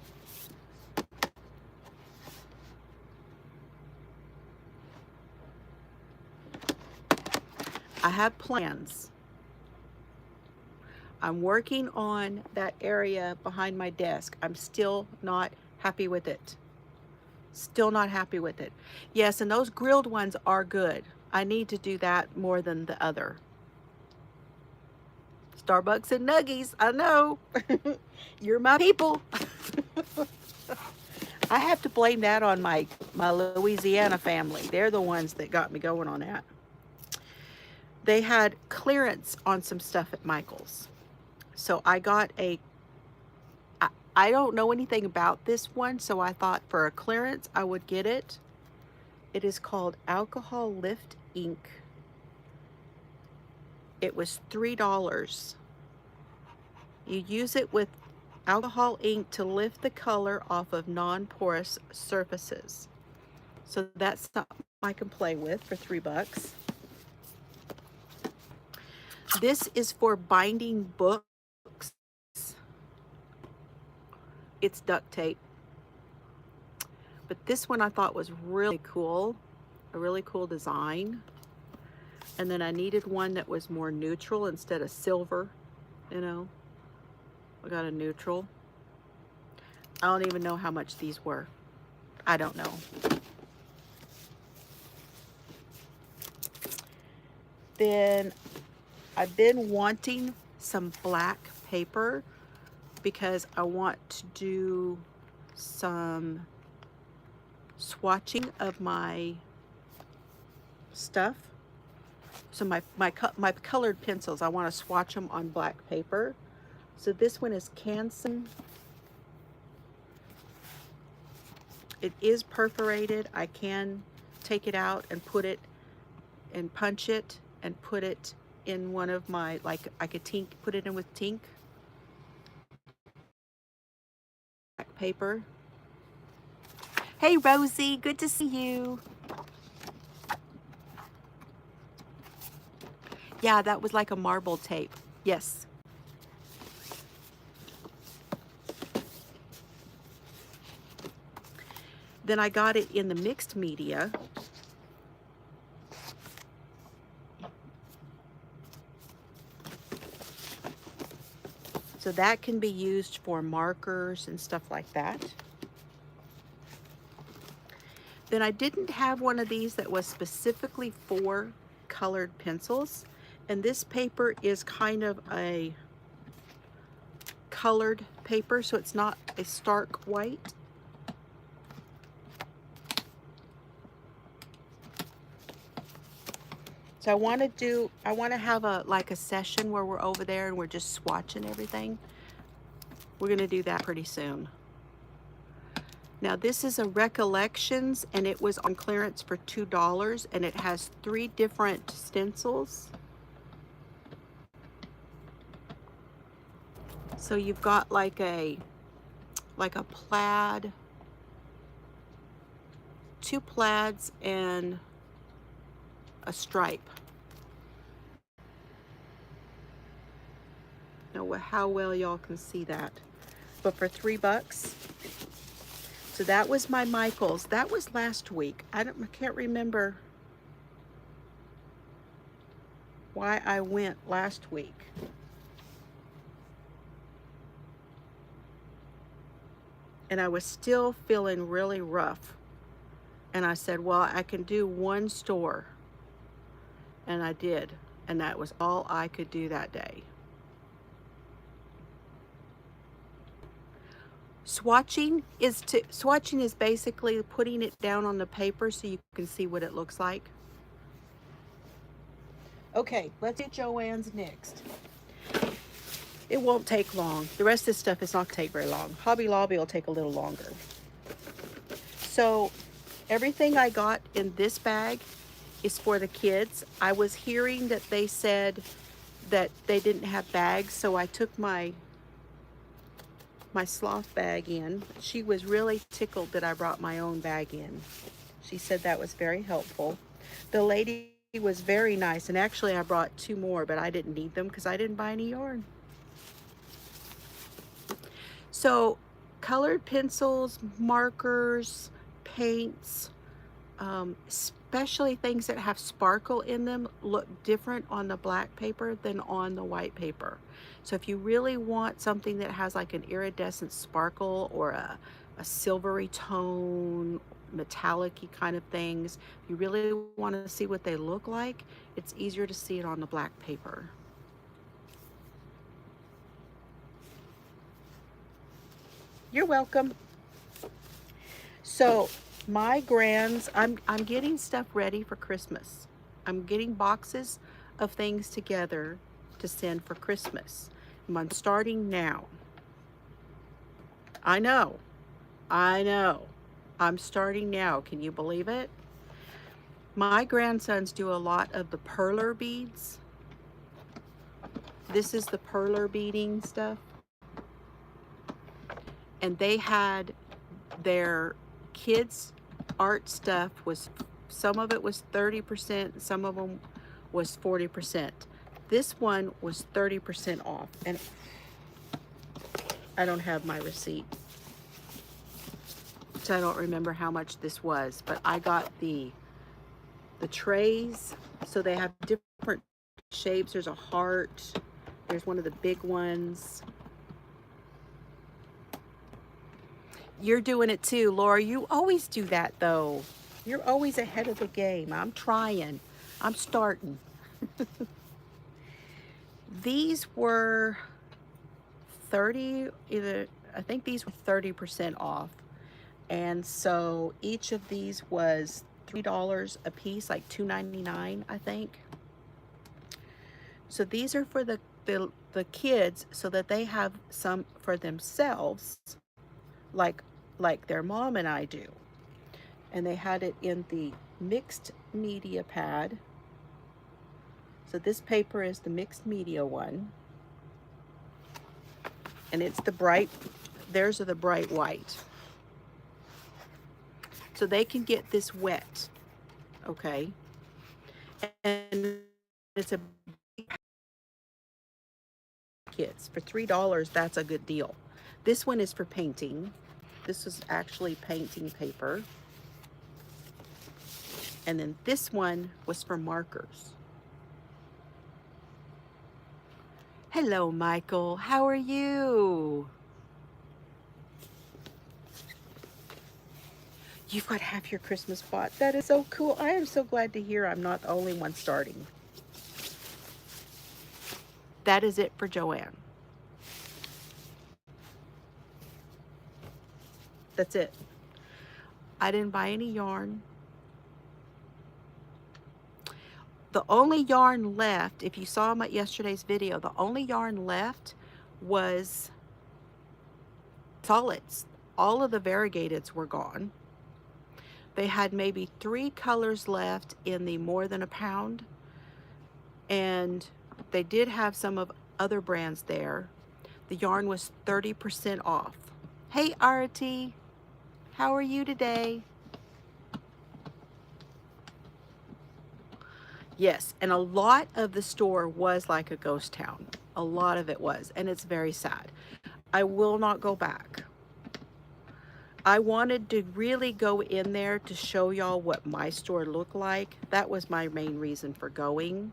I have plans. I'm working on that area behind my desk. I'm still not happy with it. Still not happy with it. Yes, and those grilled ones are good. I need to do that more than the other. Starbucks and Nuggies, I know. You're my people. I have to blame that on my Louisiana family. They're the ones that got me going on that. they had clearance on some stuff at Michael's. So I got I don't know anything about this one, so I thought for a clearance I would get it. It is called Alcohol Lift Ink. It was $3. You use it with alcohol ink to lift the color off of non-porous surfaces. So that's something I can play with for $3. This is for binding books. It's duct tape. But this one I thought was really cool, a really cool design. And then I needed one that was more neutral instead of silver, you know. I got a neutral. I don't even know how much these were. I don't know. Then I've been wanting some black paper because I want to do some swatching of my stuff. So my colored pencils, I want to swatch them on black paper. So this one is Canson. It is perforated. I can take it out and put it and punch it and put it in one of my, like I could put it in with Tink. Black paper. Hey Rosie, good to see you. Yeah, that was like a marble tape. Yes. Then I got it in the mixed media. So that can be used for markers and stuff like that. Then I didn't have one of these that was specifically for colored pencils. And this paper is kind of a colored paper, so it's not a stark white. So I want to have like a session where we're over there and we're just swatching everything. We're going to do that pretty soon. Now this is a Recollections, and it was on clearance for $2, and it has 3 different stencils. So you've got like a plaid, 2 plaids, and a stripe. Know how well y'all can see that, but for $3. So that was my Michael's. That was last week. I can't remember why I went last week. And I was still feeling really rough. And I said, well, I can do one store. And I did. And that was all I could do that day. Swatching is basically putting it down on the paper so you can see what it looks like. Okay, let's get Joanne's next. It won't take long. The rest of this stuff is not going to take very long. Hobby Lobby will take a little longer. So everything I got in this bag is for the kids. I was hearing that they said that they didn't have bags, so I took my sloth bag in. She was really tickled that I brought my own bag in. She said that was very helpful. The lady was very nice, and actually I brought 2 more, but I didn't need them because I didn't buy any yarn. So colored pencils, markers, paints, especially things that have sparkle in them, look different on the black paper than on the white paper. So if you really want something that has like an iridescent sparkle or a silvery tone, metallic-y kind of things, if you really want to see what they look like, it's easier to see it on the black paper. You're welcome. So my grands, I'm getting stuff ready for Christmas. I'm getting boxes of things together to send for Christmas. I'm starting now. I know. I know. I'm starting now. Can you believe it? My grandsons do a lot of the perler beads. This is the perler beading stuff. And they had their kids' art stuff was, some of it was 30%, some of them was 40%. This one was 30% off, and I don't have my receipt, so I don't remember how much this was, but I got the trays, so they have different shapes. There's a heart, there's one of the big ones. You're doing it too, Laura. You always do that though. You're always ahead of the game. I'm trying. I'm starting. These were 30, either, I think these were 30% off. And so each of these was $3 a piece, like $2.99, I think. So these are for the kids, so that they have some for themselves, like their mom and I do. And they had it in the mixed media pad. So this paper is the mixed media one. And it's the bright, theirs are the bright white. So they can get this wet, okay? And it's a kids for $3. That's a good deal. This one is for painting. This is actually painting paper. And then this one was for markers. Hello, Michael. How are you? You've got half your Christmas bought. That is so cool. I am so glad to hear I'm not the only one starting. That is it for Joanne. That's it. I didn't buy any yarn. The only yarn left, if you saw my yesterday's video, the only yarn left was solids. All of the variegateds were gone. They had maybe 3 colors left in the more than a pound, and they did have some of other brands there. The yarn was 30% off. Hey, Arati, how are you today? Yes, and a lot of the store was like a ghost town. A lot of it was, and it's very sad. I will not go back. I wanted to really go in there to show y'all what my store looked like. That was my main reason for going.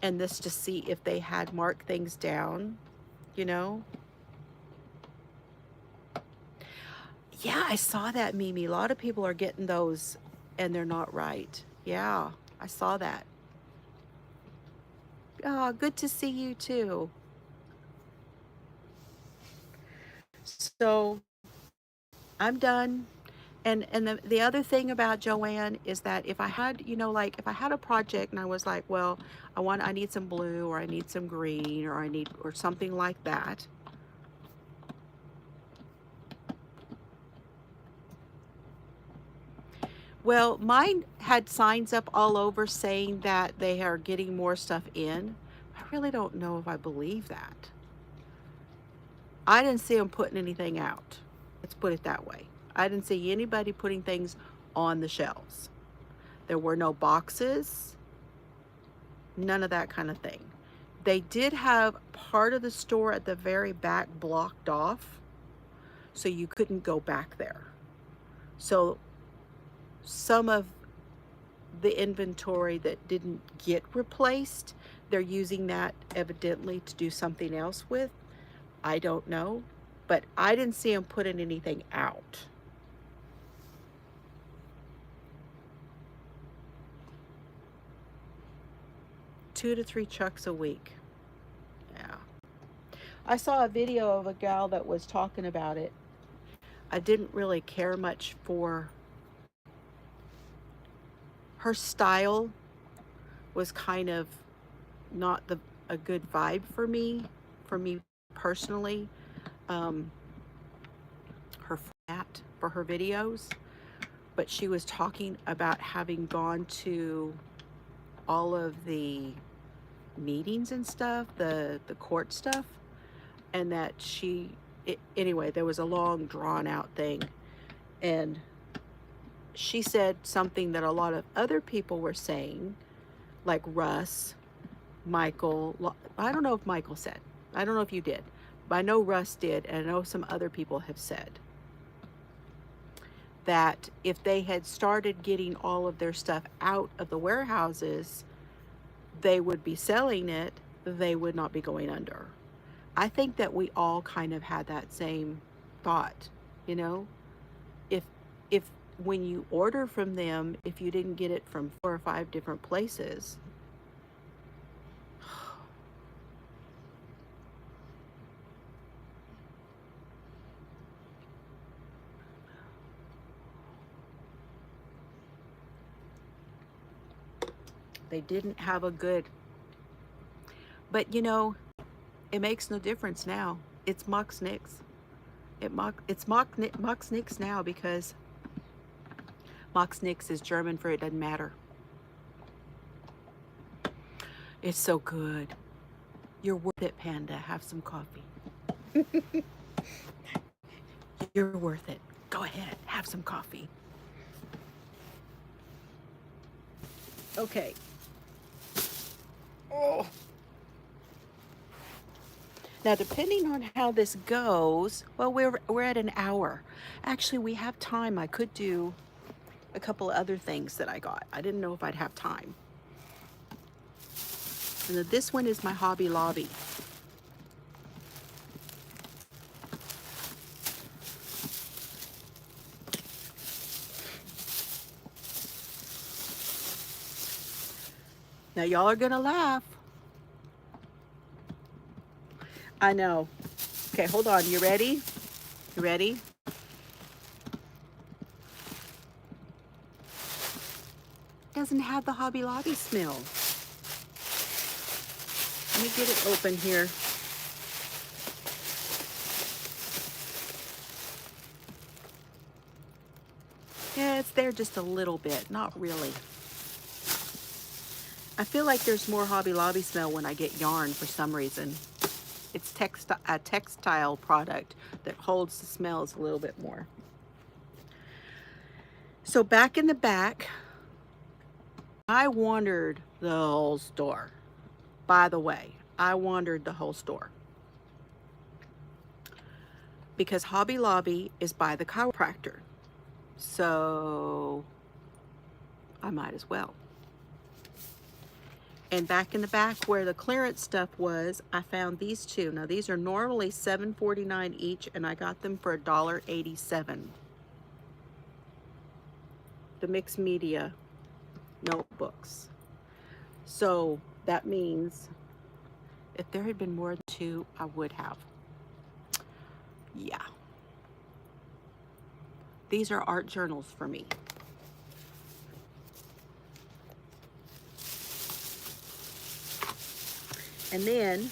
And this to see if they had marked things down, you know? Yeah, I saw that, Mimi. A lot of people are getting those and they're not right. Yeah, I saw that. Oh, good to see you too. So I'm done. And the other thing about Joanne is that if I had, you know, like if I had a project and I was like, well, I need some blue, or I need some green, or or something like that. Well, mine had signs up all over saying that they are getting more stuff in. I really don't know if I believe that. I didn't see them putting anything out. Let's put it that way. I didn't see anybody putting things on the shelves. There were no boxes, none of that kind of thing. They did have part of the store at the very back blocked off, so you couldn't go back there. So some of the inventory that didn't get replaced, they're using that evidently to do something else with. I don't know, but I didn't see them putting anything out. Two to 3 chucks a week. Yeah. I saw a video of a gal that was talking about it. I didn't really care much for her style. Was kind of not a good vibe for me personally. Um, her format for her videos, but she was talking about having gone to all of the meetings and stuff, the court stuff, and that anyway, there was a long drawn out thing, and she said something that a lot of other people were saying, like Russ, Michael. I don't know if Michael said, I don't know if you did, but I know Russ did, and I know some other people have said that if they had started getting all of their stuff out of the warehouses, they would be selling it, they would not be going under. I think that we all kind of had that same thought, you know? If if when you order from them, if you didn't get it from 4 or 5 different places, they didn't have a good, but you know, it makes no difference now. It's Moxnix. It's Moxnix now, because Moxnix is German for it doesn't matter. It's so good. You're worth it, Panda. Have some coffee. You're worth it. Go ahead, have some coffee. Okay. Oh. Now, depending on how this goes, well, we're at an hour. Actually, we have time. I could do a couple of other things that I got. I didn't know if I'd have time. And this one is my Hobby Lobby. Now, y'all are gonna laugh. I know. Okay, hold on. You ready? You ready? Doesn't have the Hobby Lobby smell. Let me get it open here. Yeah, it's there just a little bit, not really. I feel like there's more Hobby Lobby smell when I get yarn for some reason. It's a textile product that holds the smells a little bit more. So back in the back, I wandered the whole store. By the way, I wandered the whole store, because Hobby Lobby is by the chiropractor. So I might as well. And back in the back where the clearance stuff was, I found these two. Now these are normally $7.49 each, and I got them for $1.87. The mixed media notebooks. So that means if there had been more than 2, I would have. Yeah. These are art journals for me. And then,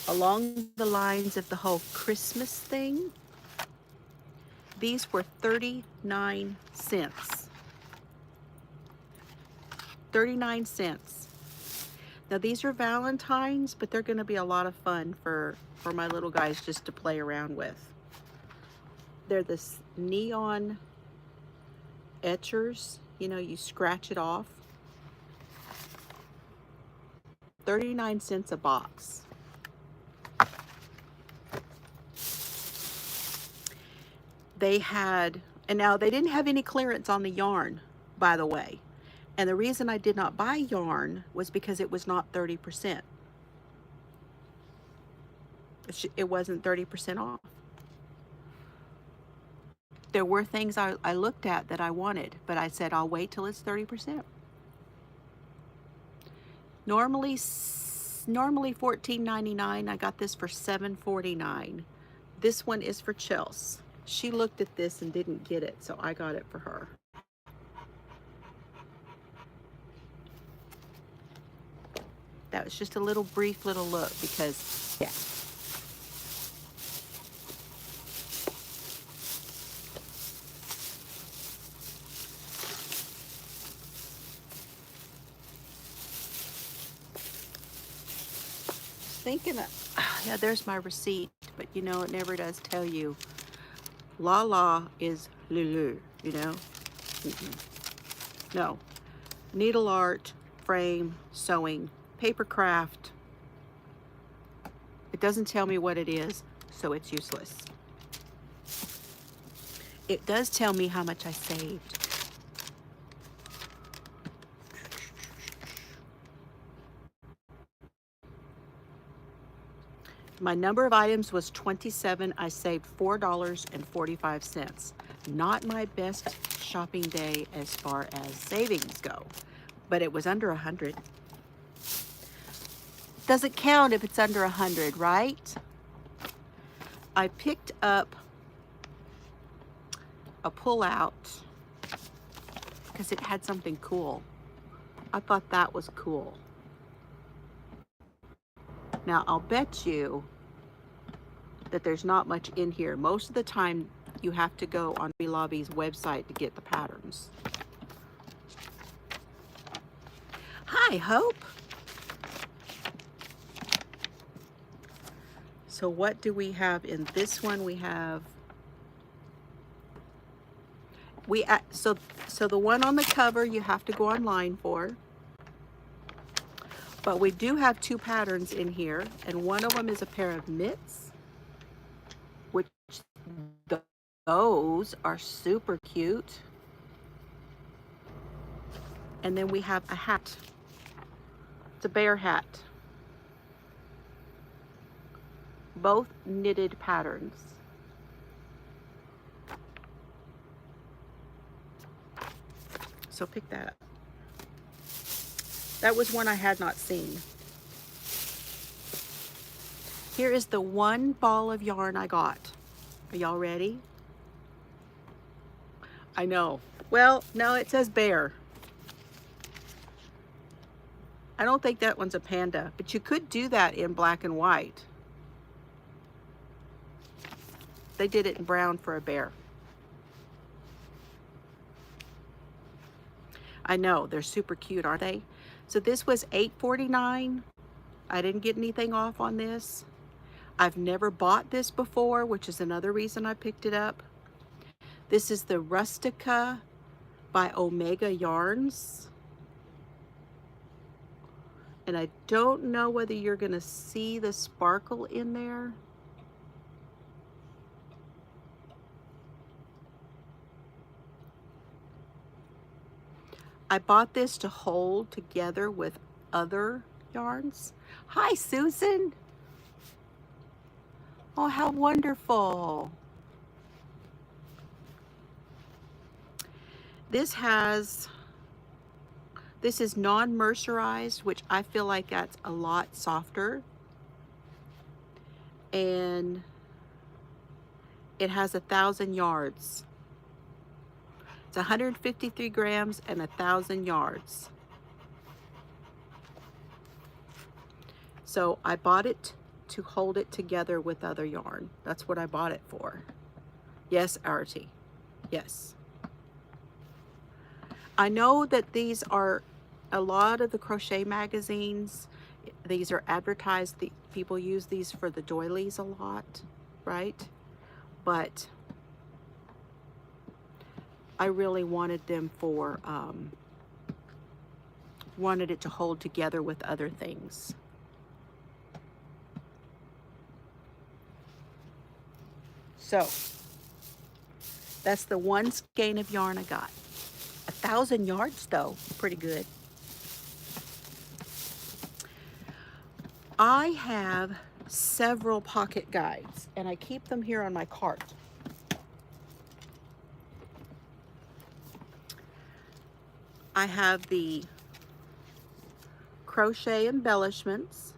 along the lines of the whole Christmas thing, these were 39 cents. 39 cents. Now these are Valentine's, but they're going to be a lot of fun for my little guys just to play around with. They're this neon etchers. You know, you scratch it off. 39 cents a box. They had, and now they didn't have any clearance on the yarn, by the way. And the reason I did not buy yarn was because it was not 30%. It wasn't 30% off. There were things I looked at that I wanted, but I said, I'll wait till it's 30%. Normally $14.99. I got this for $7.49. This one is for Chelsea. She looked at this and didn't get it, so I got it for her. That was just a little brief little look because, yeah. Thinking of, yeah, there's my receipt, but you know, it never does tell you. La la is Lulu, you know? No. Needle art, frame, sewing, paper craft. It doesn't tell me what it is, so it's useless. It does tell me how much I saved. My number of items was 27. I saved $4.45. Not my best shopping day as far as savings go, but it was under 100. Doesn't count if it's under 100, right? I picked up a pull-out because it had something cool. I thought that was cool. Now, I'll bet you that there's not much in here. Most of the time, you have to go on Hobby Lobby's website to get the patterns. Hi, Hope. So what do we have in this one? We have, so the one on the cover you have to go online for. But we do have 2 patterns in here, and one of them is a pair of mitts, which those are super cute. And then we have a hat. It's a bear hat. Both knitted patterns. So pick that up. That was one I had not seen. Here is the one ball of yarn I got. Are y'all ready? I know. Well, no, it says bear. I don't think that one's a panda, but you could do that in black and white. They did it in brown for a bear. I know, they're super cute, aren't they? So this was $8.49. I didn't get anything off on this. I've never bought this before, which is another reason I picked it up. This is the Rustica by Omega Yarns. And I don't know whether you're gonna see the sparkle in there. I bought this to hold together with other yarns. Hi, Susan. Oh, how wonderful. This is non-mercerized, which I feel like that's a lot softer. And it has 1,000 yards. It's 153 grams and 1,000 yards. So I bought it to hold it together with other yarn. That's what I bought it for. Yes, Artie. Yes. I know that these are a lot of the crochet magazines. These are advertised. People use these for the doilies a lot, right? But I really wanted them for, wanted it to hold together with other things. So that's the one skein of yarn I got. 1,000 yards though, pretty good. I have several pocket guides and I keep them here on my cart. I have the crochet embellishments.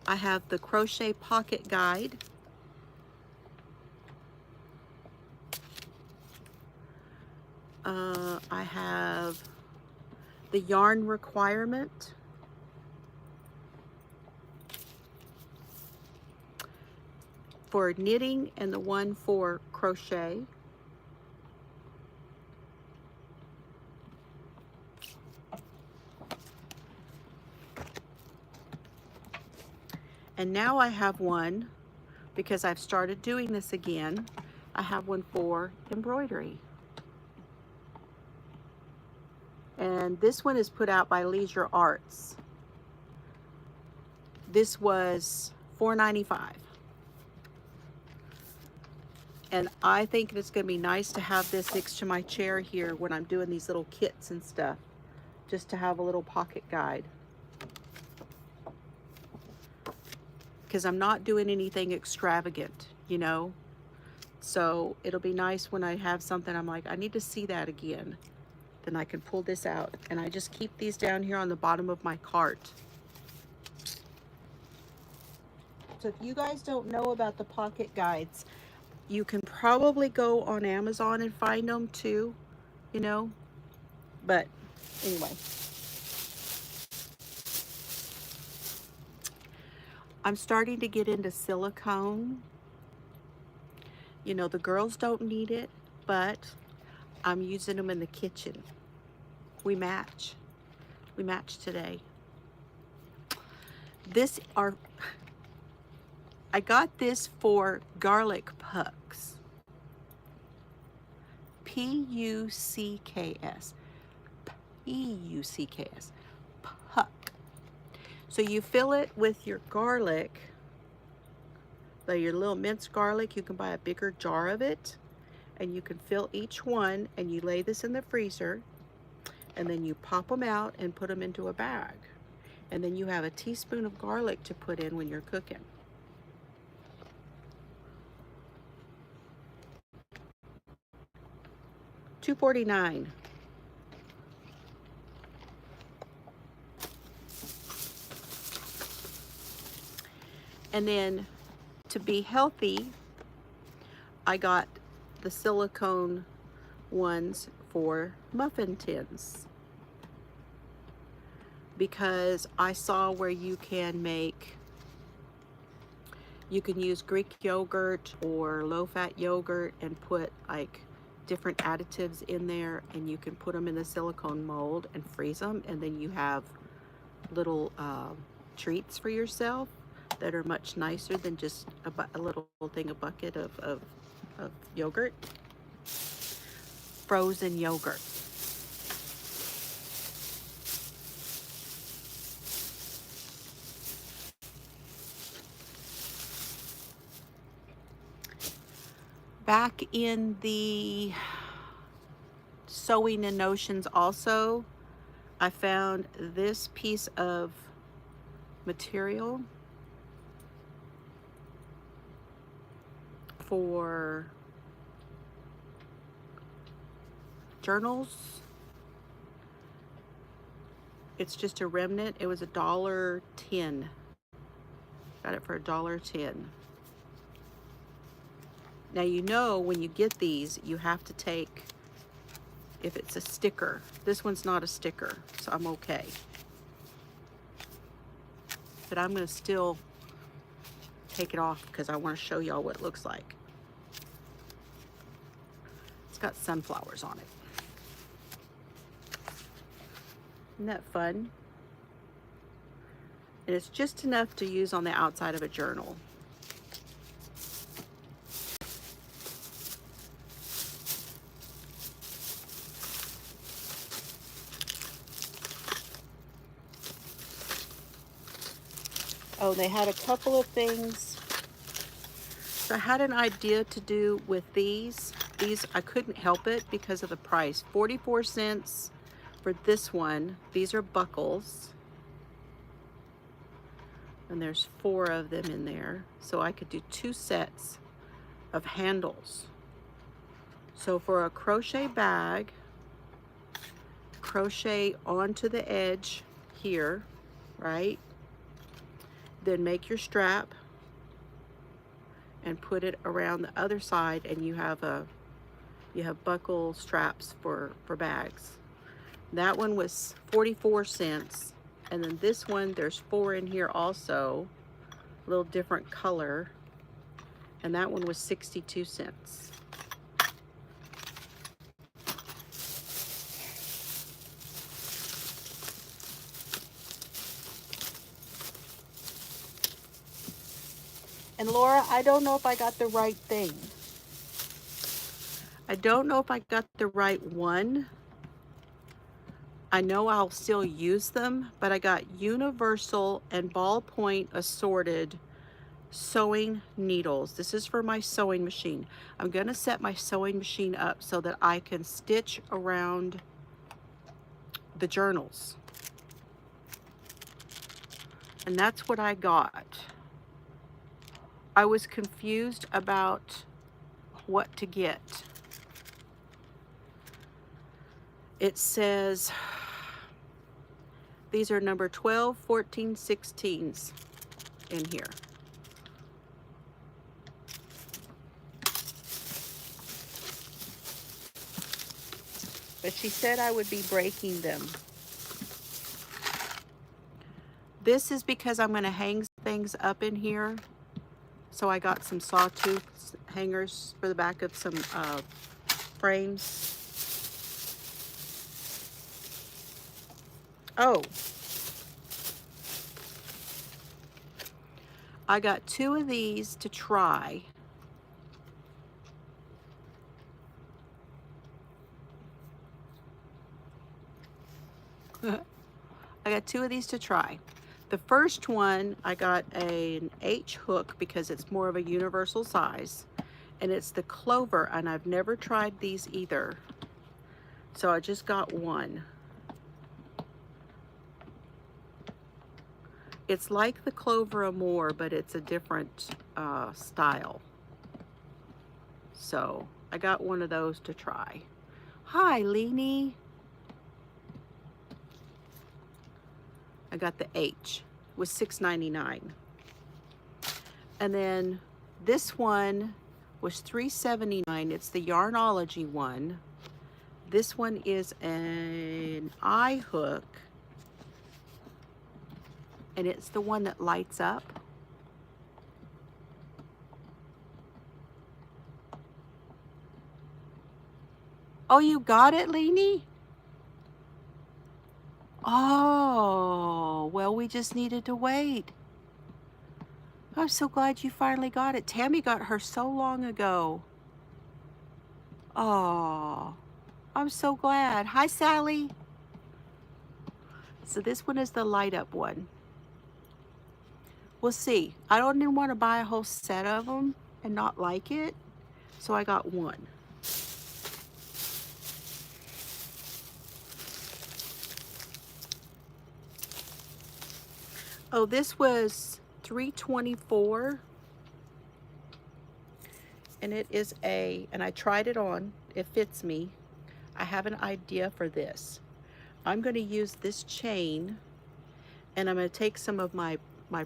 I have the crochet pocket guide. I have the yarn requirement. For knitting and the one for crochet. And now I have one, because I've started doing this again, I have one for embroidery. And this one is put out by Leisure Arts. This was $4.95. And I think it's going to be nice to have this next to my chair here when I'm doing these little kits and stuff, just to have a little pocket guide. Because I'm not doing anything extravagant, you know. So it'll be nice when I have something I'm like, I need to see that again. Then I can pull this out. And I just keep these down here on the bottom of my cart. So if you guys don't know about the pocket guides, you can probably go on Amazon and find them too, you know. But anyway. I'm starting to get into silicone. You know, the girls don't need it, but I'm using them in the kitchen. We match. We match today. I got this for garlic pucks. P-U-C-K-S. P-U-C-K-S. Puck. So you fill it with your garlic, your little minced garlic. You can buy a bigger jar of it, and you can fill each one, and you lay this in the freezer, and then you pop them out and put them into a bag. And then you have a teaspoon of garlic to put in when you're cooking. $2.49. And then to be healthy, I got the silicone ones for muffin tins, because I saw where you can use Greek yogurt or low-fat yogurt and put like different additives in there, and you can put them in the silicone mold and freeze them, and then you have little treats for yourself that are much nicer than just a little thing, a bucket of yogurt. Frozen yogurt. Back in the Sewing and Notions also, I found this piece of material for journals. It's just a remnant. It was $1.10. Got it for $1.10. Now, you know, when you get these, you have to take, if it's a sticker. This one's not a sticker, so I'm okay. But I'm going to still take it off because I want to show y'all what it looks like. It's got sunflowers on it. Isn't that fun? And it's just enough to use on the outside of a journal. Oh, they had a couple of things. So I had an idea to do with these. These, I couldn't help it because of the price. 44 cents for this one. These are buckles. And there's 4 of them in there. So I could do 2 sets of handles. So for a crochet bag, crochet onto the edge here, right? Then make your strap and put it around the other side, and you have a You have buckle straps for bags. That one was 44 cents. And then this one, there's 4 in here also, a little different color. And that one was 62 cents. And Laura, I don't know if I got the right thing. I don't know if I got the right one. I know I'll still use them, but I got universal and ballpoint assorted sewing needles. This is for my sewing machine. I'm gonna set my sewing machine up so that I can stitch around the journals. And that's what I got. I was confused about what to get. It says these are number 12, 14, 16s in here. But she said I would be breaking them. This is because I'm going to hang things up in here. So I got some sawtooth hangers for the back of some frames. Oh, I got 2 of these to try. I got 2 of these to try. The first one, I got an H hook because it's more of a universal size. And it's the clover, and I've never tried these either. So I just got one. It's like the Clover Amore, but it's a different style. So I got one of those to try. Hi, Leanie. I got the H. It was $6.99. And then this one was $3.79. It's the Yarnology one. This one is an eye hook. And it's the one that lights up. Oh, you got it, Leanie? Oh, well, we just needed to wait. I'm so glad you finally got it. Tammy got her so long ago. Oh, I'm so glad. Hi, Sally. So this one is the light up one. We'll see. I don't even want to buy a whole set of them and not like it. So I got one. Oh, this was $3.24. And it is and I tried it on. It fits me. I have an idea for this. I'm going to use this chain, and I'm going to take some of my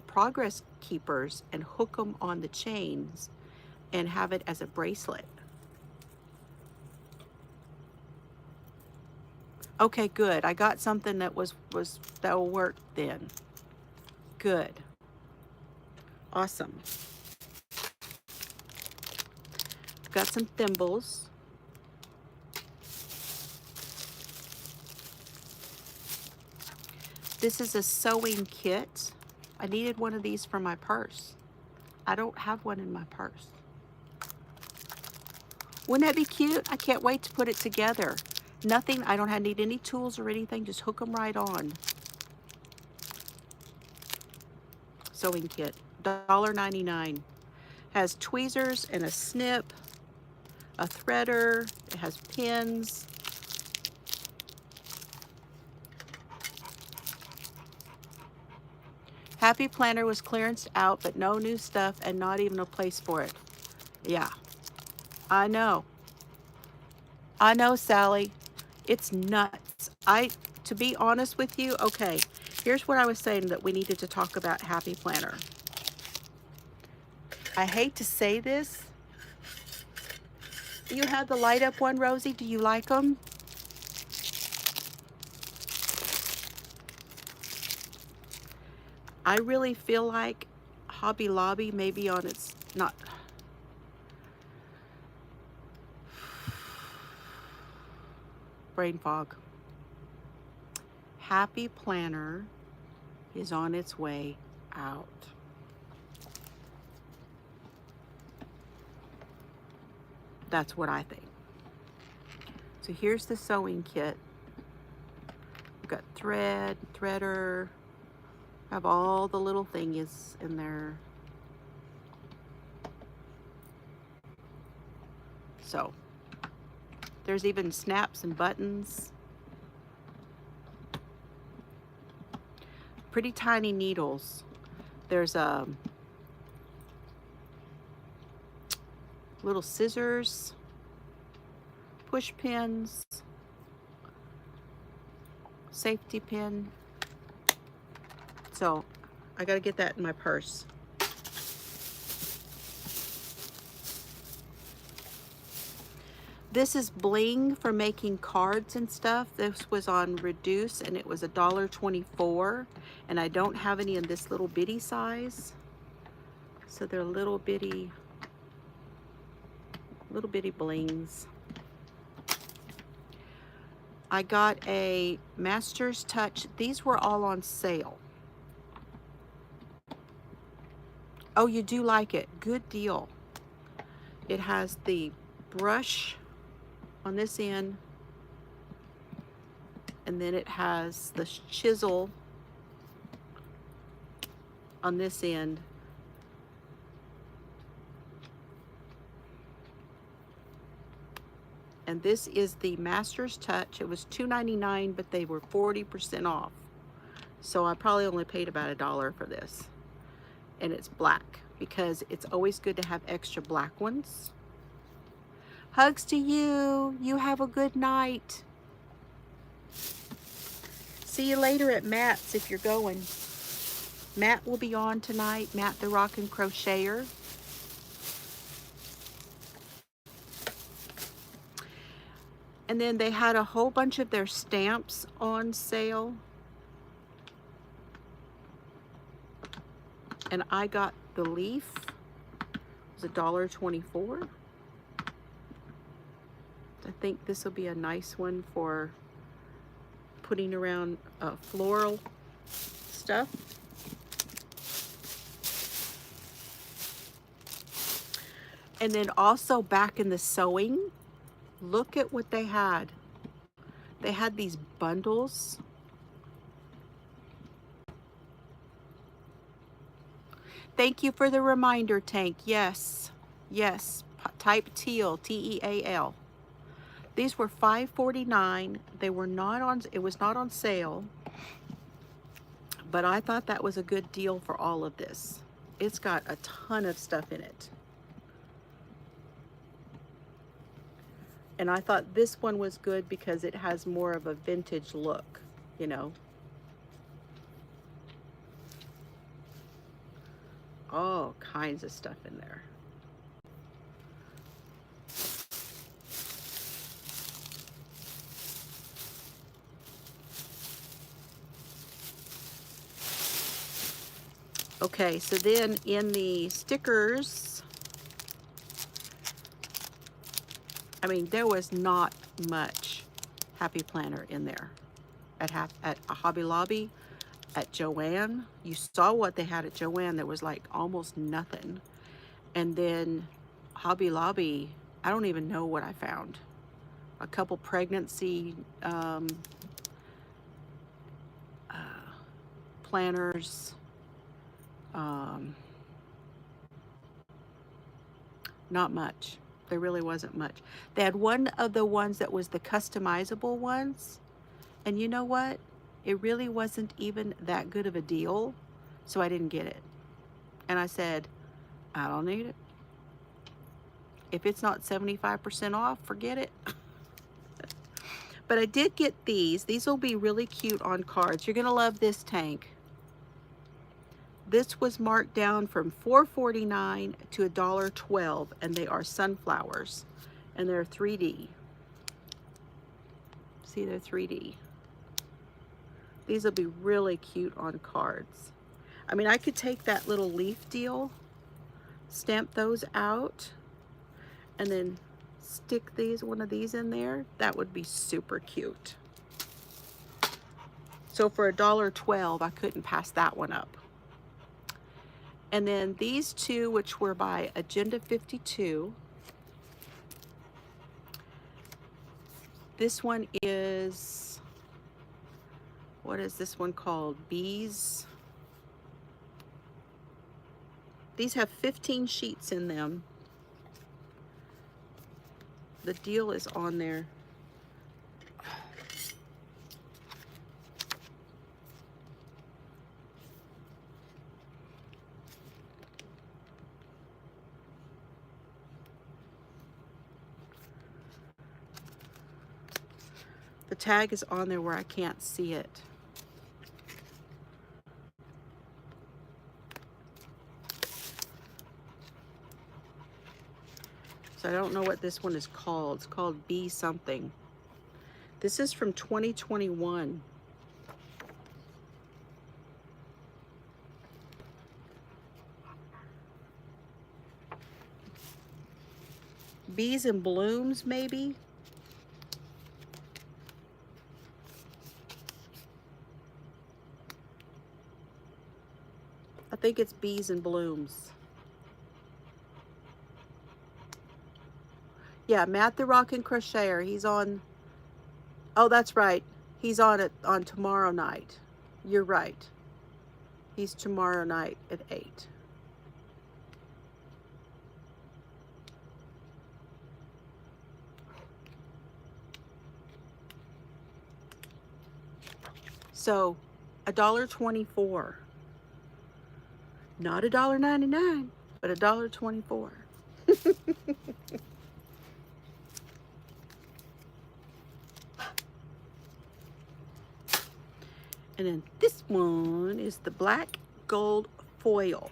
progress keepers and hook them on the chains and have it as a bracelet. Okay, good. I got something that that'll work then. Good. Awesome. Got some thimbles. This is a sewing kit. I needed one of these for my purse. I don't have one in my purse. Wouldn't that be cute? I can't wait to put it together. Nothing, I don't need any tools or anything, just hook them right on. Sewing kit, $1.99. Has tweezers and a snip, a threader, it has pins. Happy Planner was clearanced out, but no new stuff and not even a place for it. Yeah, I know. I know, Sally. It's nuts. To be honest with you, okay, here's what I was saying that we needed to talk about Happy Planner. I hate to say this, You have the light up one, Rosie. Do you like them? I really feel like Hobby Lobby maybe on its not. Brain fog. Happy Planner is on its way out. That's what I think. So here's the sewing kit. We've got thread, threader, have all the little thingies in there. So there's even snaps and buttons. Pretty tiny needles. There's little scissors, push pins, safety pin. So I gotta get that in my purse. This is bling for making cards and stuff. This was on reduce and it was $1.24, and I don't have any in this little bitty size. So they're little bitty blings. I got a Master's Touch. These were all on sale. Oh, you do like it. Good deal. It has the brush on this end, and then it has the chisel on this end. And this is the Master's Touch. It was $2.99, but they were 40% off. So I probably only paid about $1 for this. And it's black, because it's always good to have extra black ones. Hugs to you. You have a good night. See you later at Matt's if you're going. Matt will be on tonight. Matt the Rockin' Crocheter. And then they had a whole bunch of their stamps on sale. And I got the leaf. It was $1.24. I think this will be a nice one for putting around floral stuff. And then also back in the sewing, look at what they had. They had these bundles. Thank you for the reminder, Tank. Yes, yes, type teal, T-E-A-L. These were $5.49. They were not on, it was not on sale, but I thought that was a good deal for all of this. It's got a ton of stuff in it. And I thought this one was good because it has more of a vintage look, you know. All kinds of stuff in there. Okay, so then in the stickers, I mean, there was not much Happy Planner in there at Hobby Lobby, at Joann. You saw what they had at Joann. There was like almost nothing. And then Hobby Lobby, I don't even know what I found. A couple pregnancy planners. Not much. There really wasn't much. They had one of the ones that was the customizable ones, and you know what? It really wasn't even that good of a deal, so I didn't get it. And I said, I don't need it. If it's not 75% off, forget it. But I did get these. These will be really cute on cards. You're gonna love this, Tank. This was marked down from $4.49 to $1.12, and they are sunflowers. And they're 3D. See, they're 3D. These will be really cute on cards. I mean, I could take that little leaf deal, stamp those out, and then stick one of these in there. That would be super cute. So for $1.12, I couldn't pass that one up. And then these two, which were by Agenda 52. This one is, what is this one called? Bees. These have 15 sheets in them. The deal is on there. The tag is on there where I can't see it. So I don't know what this one is called. It's called B something. This is from 2021. Bees and Blooms, maybe? I think it's Bees and Blooms. Yeah, Matt the Rockin' Crocheter. He's on. Oh, that's right. He's on it on tomorrow night. You're right. He's tomorrow night at 8. So, $1.24. Not $1.99, but $1.24. And then this one is the black gold foil.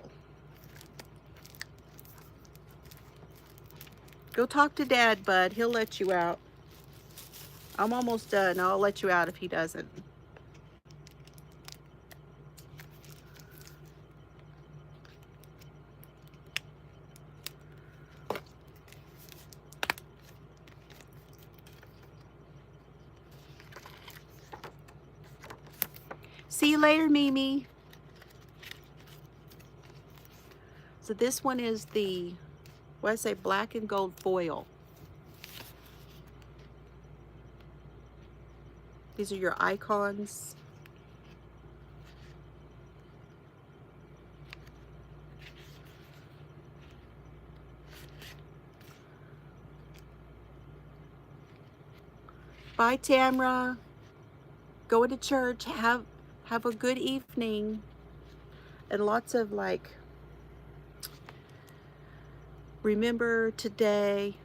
Go talk to Dad, bud. He'll let you out. I'm almost done. I'll let you out if he doesn't. See you later, Mimi. So this one is the, what did I say, black and gold foil. These are your icons. Bye, Tamra. Going to church. Have a good evening. And lots of like, remember today.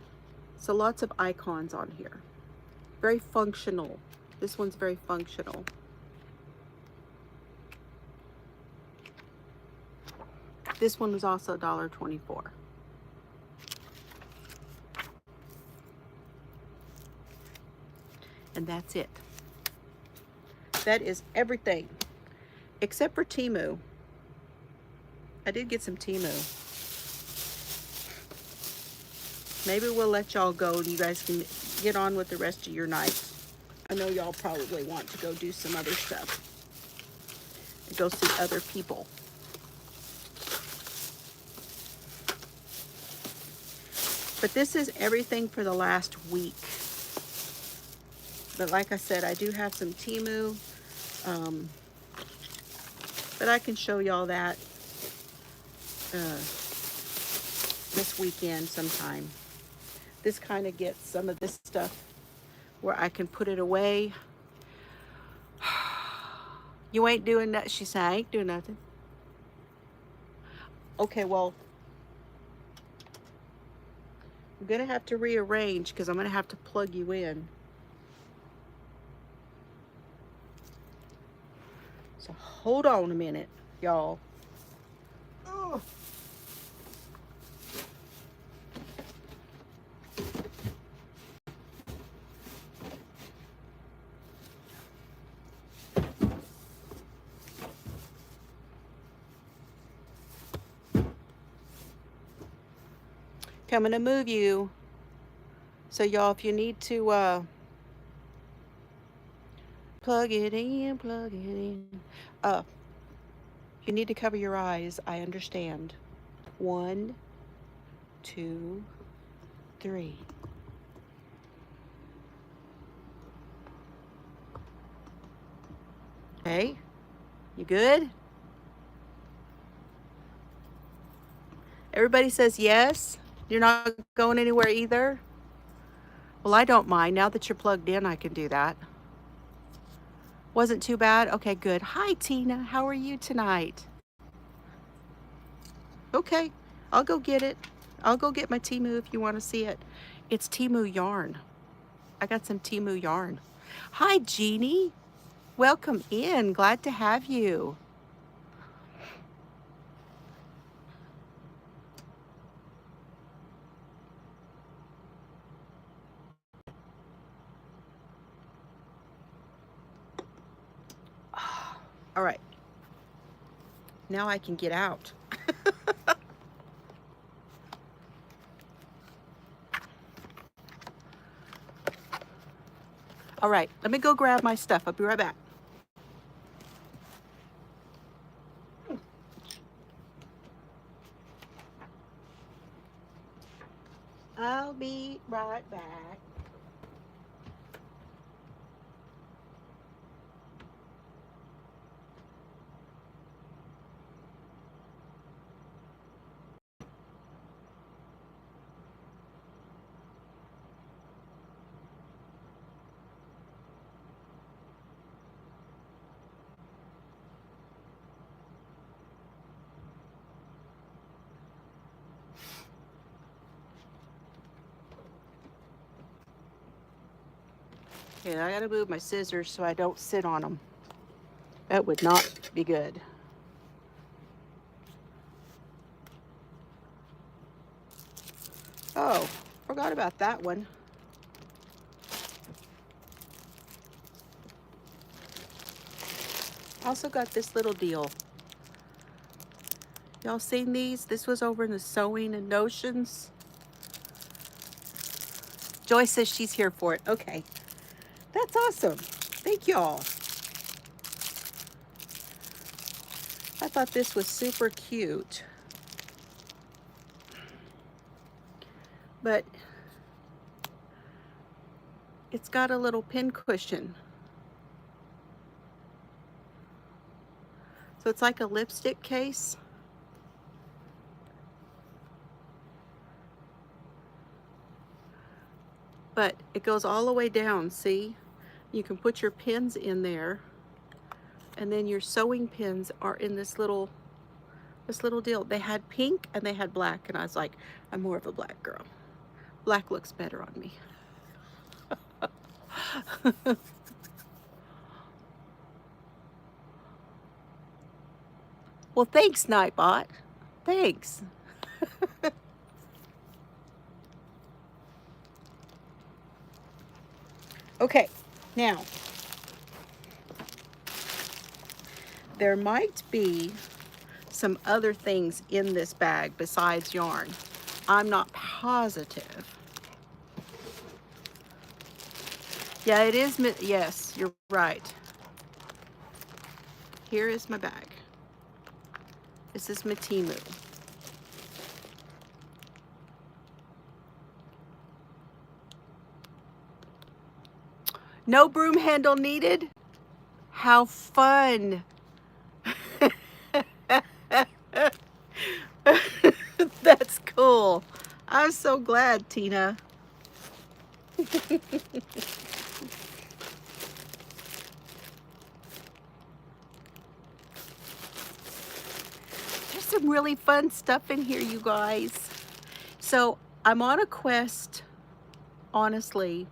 So lots of icons on here. Very functional. This one's very functional. This one was also $1.24. And that's it. That is everything. Except for Temu. I did get some Temu. Maybe we'll let y'all go and you guys can get on with the rest of your night. I know y'all probably want to go do some other stuff. And go see other people. But this is everything for the last week. But like I said, I do have some Temu. But I can show y'all that this weekend sometime. This kind of gets some of this stuff where I can put it away. You ain't doing that. She said, I ain't doing nothing. Okay, well, I'm going to have to rearrange because I'm going to have to plug you in. So hold on a minute, y'all. Coming to move you. So y'all, if you need to plug it in, plug it in. You need to cover your eyes. I understand. 1, 2, 3. Okay, you good? Everybody says yes. You're not going anywhere either? Well, I don't mind. Now that you're plugged in, I can do that. Wasn't too bad? Okay, good. Hi, Tina. How are you tonight? Okay, I'll go get it. I'll go get my Temu if you want to see it. It's Temu yarn. I got some Temu yarn. Hi, Jeannie. Welcome in. Glad to have you. All right. Now I can get out. All right, let me go grab my stuff. I'll be right back. I'll be right back. Okay, I gotta move my scissors so I don't sit on them. That would not be good. Oh, forgot about that one. Also got this little deal. Y'all seen these? This was over in the Sewing and Notions. Joyce says she's here for it. Okay, that's awesome. Thank y'all. I thought this was super cute. But it's got a little pin cushion. So it's like a lipstick case. But it goes all the way down, see? You can put your pins in there, and then your sewing pins are in this little deal. They had pink and they had black, and I was like, I'm more of a black girl. Black looks better on me. Well, thanks, Nightbot. Thanks. Okay, now, there might be some other things in this bag besides yarn. I'm not positive. Yeah, it is, yes, you're right. Here is my bag. This is my Temu. No broom handle needed? How fun. That's cool. I'm so glad, Tina. There's some really fun stuff in here, you guys. So I'm on a quest, honestly,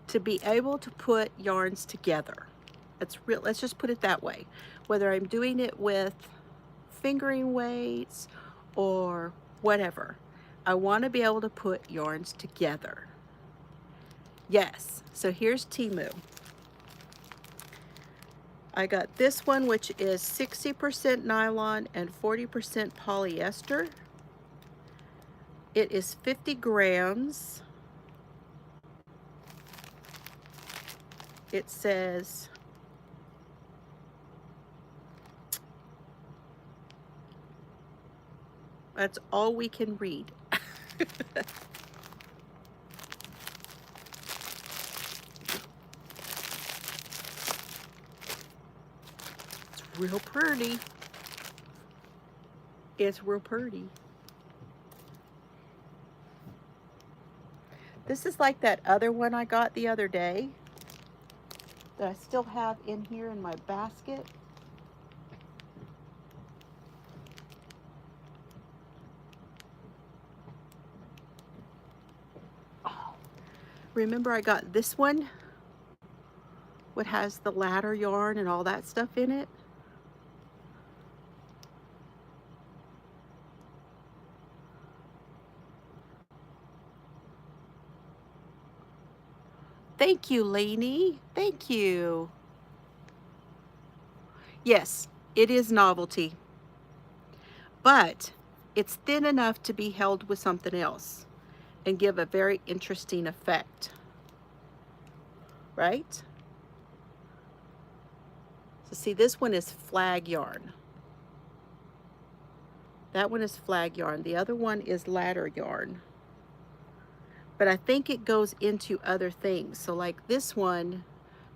to be able to put yarns together. Let's just put it that way. Whether I'm doing it with fingering weights or whatever, I want to be able to put yarns together. Yes, so here's Temu. I got this one, which is 60% nylon and 40% polyester. It is 50 grams. It says that's all we can read. It's real pretty. It's real pretty. This is like that other one I got the other day that I still have in here in my basket. Oh, remember I got this one? What has the ladder yarn and all that stuff in it? Thank you, Lainey. Thank you. Yes, it is novelty, but it's thin enough to be held with something else and give a very interesting effect, right? So see, this one is flag yarn. That one is flag yarn. The other one is ladder yarn. But I think it goes into other things. So like this one,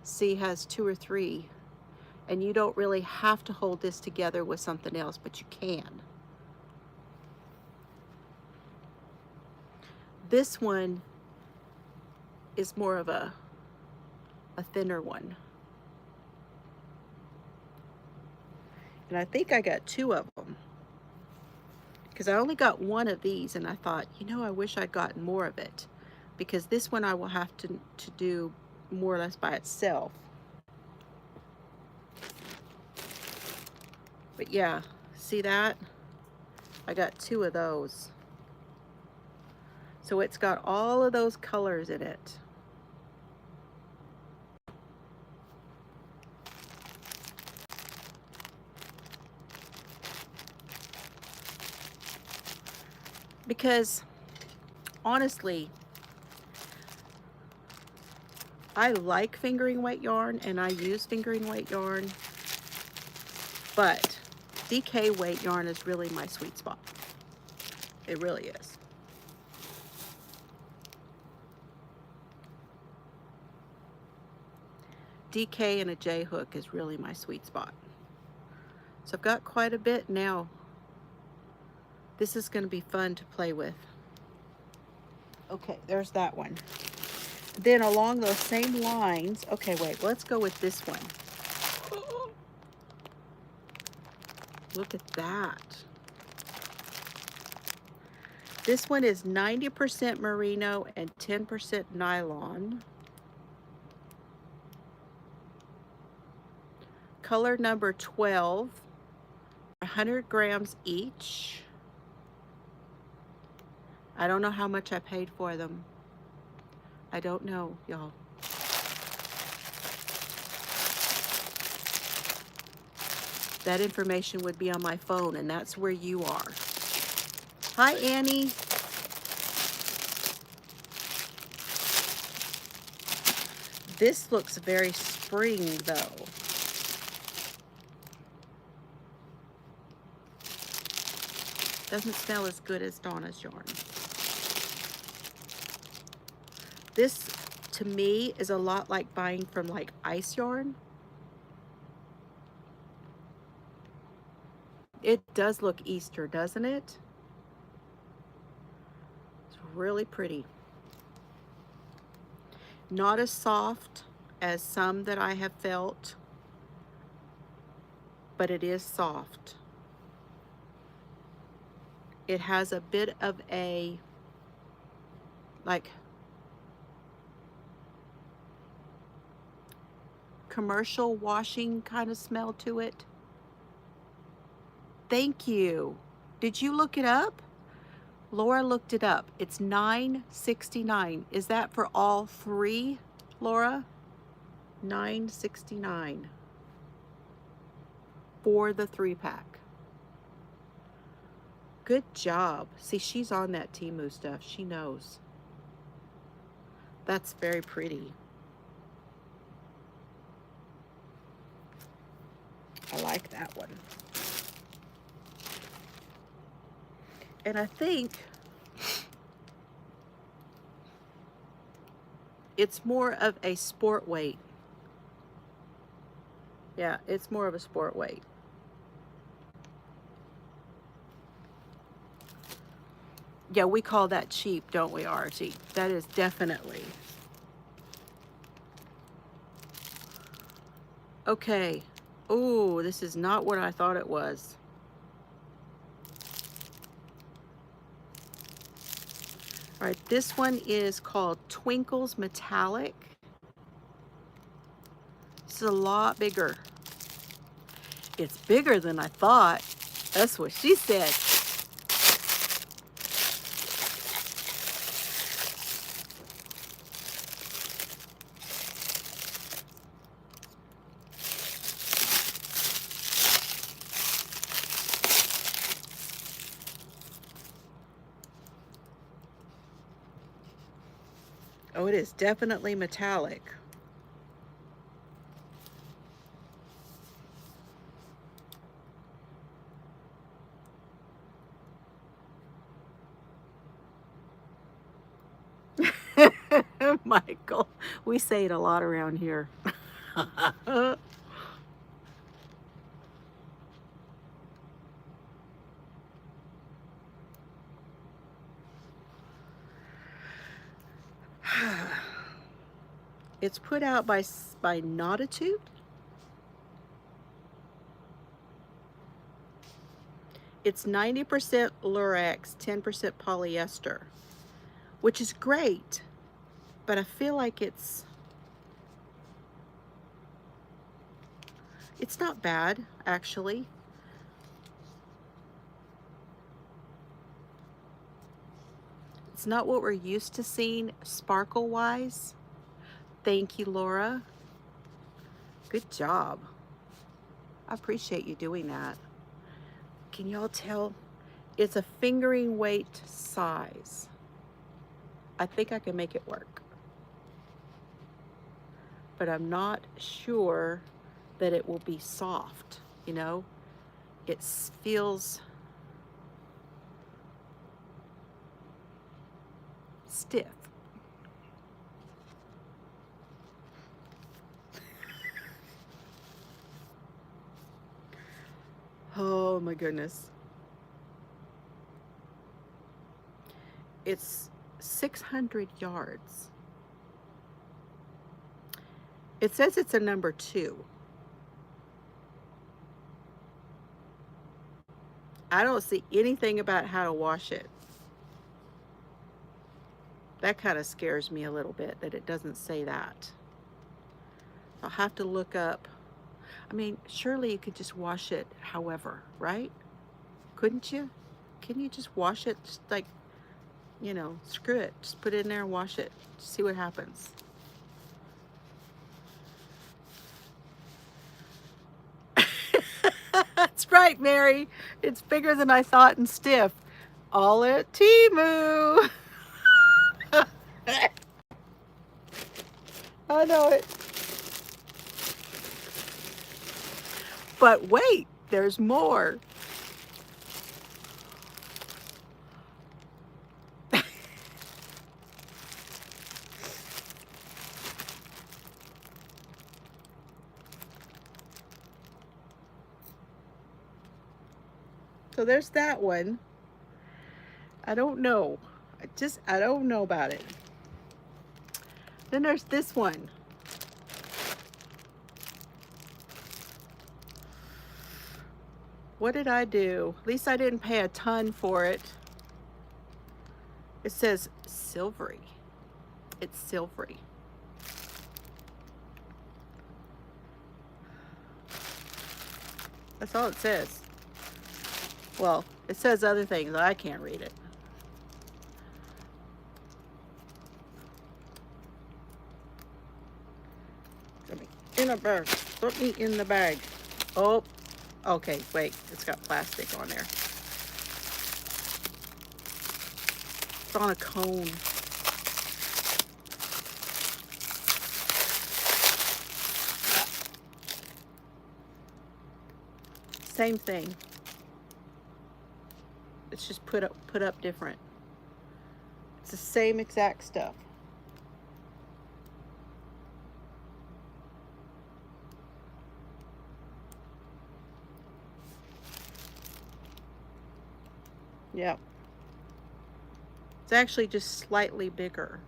see, has 2 or 3. And you don't really have to hold this together with something else, but you can. This one is more of a thinner one. And I think I got 2 of them. Because I only got 1 of these, and I thought, you know, I wish I'd gotten more of it. Because this one I will have to do more or less by itself. But yeah, see that? I got 2 of those. So it's got all of those colors in it. Because honestly, I like fingering weight yarn and I use fingering weight yarn, but DK weight yarn is really my sweet spot. It really is. DK and a J hook is really my sweet spot. So I've got quite a bit now. This is going to be fun to play with. Okay, there's that one. Then along those same lines, okay, wait, let's go with this one. Look at that. This one is 90% merino and 10% nylon. Color number 12, 100 grams each. I don't know how much I paid for them. I don't know, y'all. That information would be on my phone, and that's where you are. Hi, Annie. This looks very spring, though. Doesn't smell as good as Donna's yarn. This, to me, is a lot like buying from like ice yarn. It does look Easter, doesn't it? It's really pretty. Not as soft as some that I have felt, but it is soft. It has a bit of a, like, commercial washing kind of smell to it. Thank you. Did you look it up? Laura looked it up. It's $9.69. Is that for all 3, Laura? $9.69 for the 3-pack. Good job. See, she's on that Temu stuff. She knows. That's very pretty. I like that one. And I think it's more of a sport weight. Yeah, it's more of a sport weight. Yeah, we call that cheap, don't we, Archie? That is definitely. Okay. Oh, this is not what I thought it was. All right, this one is called Twinkles Metallic. This is a lot bigger. It's bigger than I thought. That's what she said. Oh, it is definitely metallic. Michael, we say it a lot around here. It's put out by Knotitude. It's 90% Lurex, 10% polyester, which is great, but I feel like it's not bad, actually. It's not what we're used to seeing sparkle-wise. Thank you, Laura. Good job. I appreciate you doing that. Can y'all tell? It's a fingering weight size. I think I can make it work. But I'm not sure that it will be soft, you know? It feels stiff. Oh my goodness. It's 600 yards. It says it's a number 2. I don't see anything about how to wash it. That kind of scares me a little bit that it doesn't say that. I'll have to look up. I mean, surely you could just wash it however, right? Couldn't you? Can you just wash it? Just like, you know, screw it. Just put it in there and wash it. See what happens. That's right, Mary. It's bigger than I thought and stiff. All at Temu. I know it. But wait, there's more. So there's that one. I don't know. I don't know about it. Then there's this one. What did I do? At least I didn't pay a ton for it. It says silvery. It's silvery. That's all it says. Well, it says other things. I can't read it. Let me in a bag. Put me in the bag. Oh, okay. Wait, it's got plastic on there. It's on a cone. Same thing. It's just put up different. It's the same exact stuff. Yeah. It's actually just slightly bigger.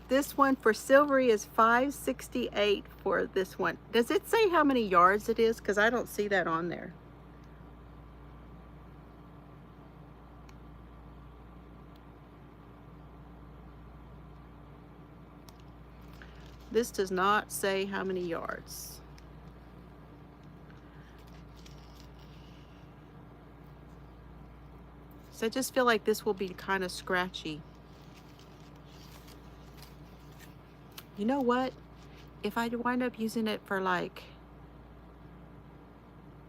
This one for Silvery is $5.68 for this one. Does it say how many yards it is? Because I don't see that on there. This does not say how many yards. So I just feel like this will be kind of scratchy. You know what? If I wind up using it for like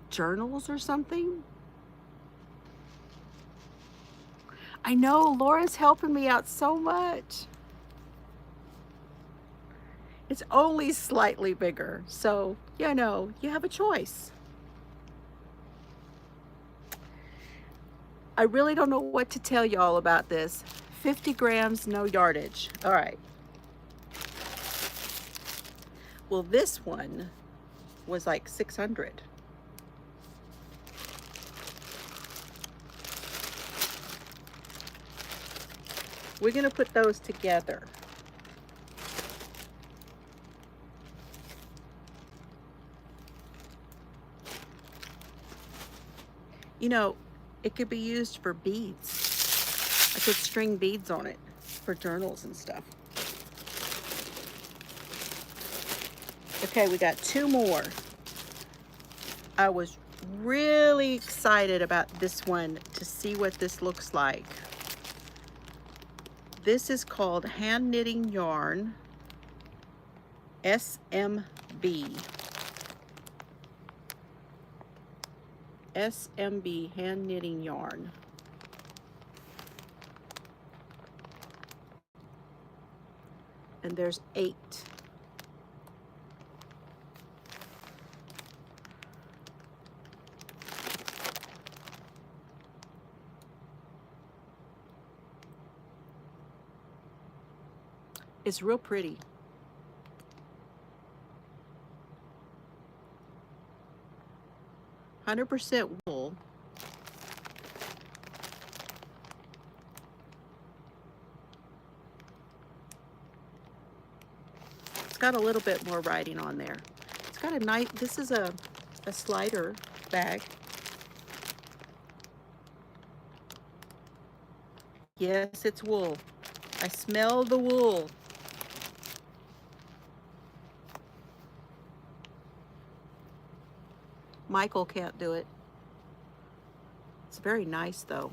journals or something. I know Laura's helping me out so much. It's only slightly bigger, so you know, you have a choice. I really don't know what to tell y'all about this. 50 grams, no yardage. All right. Well, this one was like 600. We're gonna put those together. You know, it could be used for beads. I could string beads on it for journals and stuff. Okay, we got 2 more. I was really excited about this one to see what this looks like. This is called Hand Knitting Yarn, SMB. SMB Hand Knitting Yarn. And there's 8. It's real pretty. %100% wool. It's got a little bit more writing on there. It's got a nice, this is a slider bag. Yes, it's wool. I smell the wool. Michael can't do it. It's very nice though.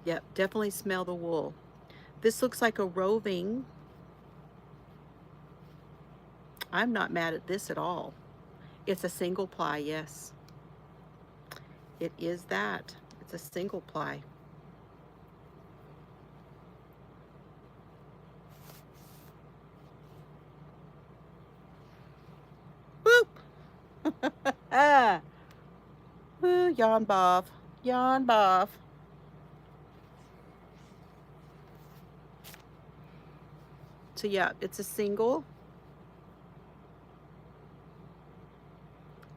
Yep, definitely smell the wool. This looks like a roving. I'm not mad at this at all. It's a single ply, yes. It is that. It's a single ply. Ooh, yawn boff. Yawn boff. So yeah, it's a single.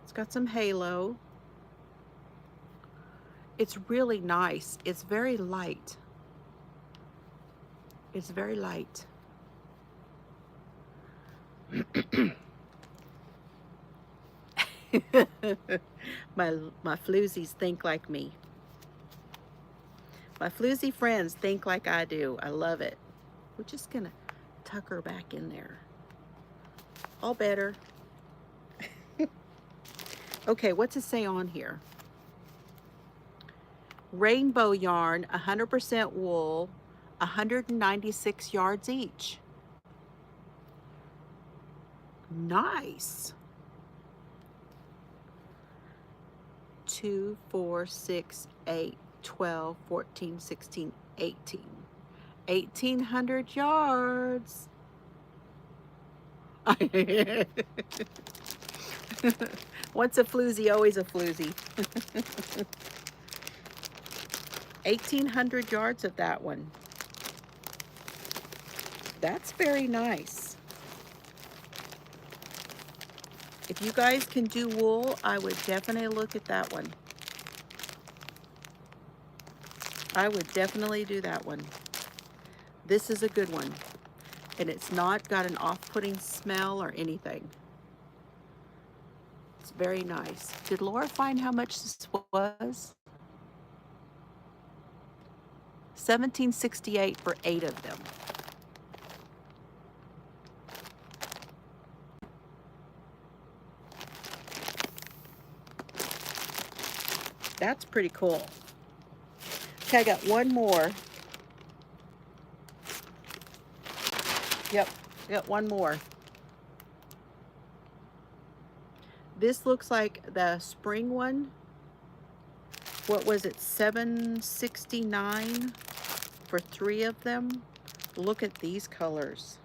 It's got some halo. It's really nice. It's very light. It's very light. my floozies think like me. My floozie friends think like I do. I love it. We're just gonna tuck her back in there. All better. Okay, what's it say on here? Rainbow yarn, 100% wool, 196 yards each. Nice. 2, 4, 6, 8, 12, 14, 16, 18. 1,800 yards. Once a floozie, always a floozie. 1,800 yards of that one. That's very nice. If you guys can do wool, I would definitely look at that one. I would definitely do that one. This is a good one. And it's not got an off-putting smell or anything. It's very nice. Did Laura find how much this was? $17.68 for 8 of them. That's pretty cool. Okay, I got one more. Yep, got one more. This looks like the spring one. What was it, $7.69 for 3 of them? Look at these colors.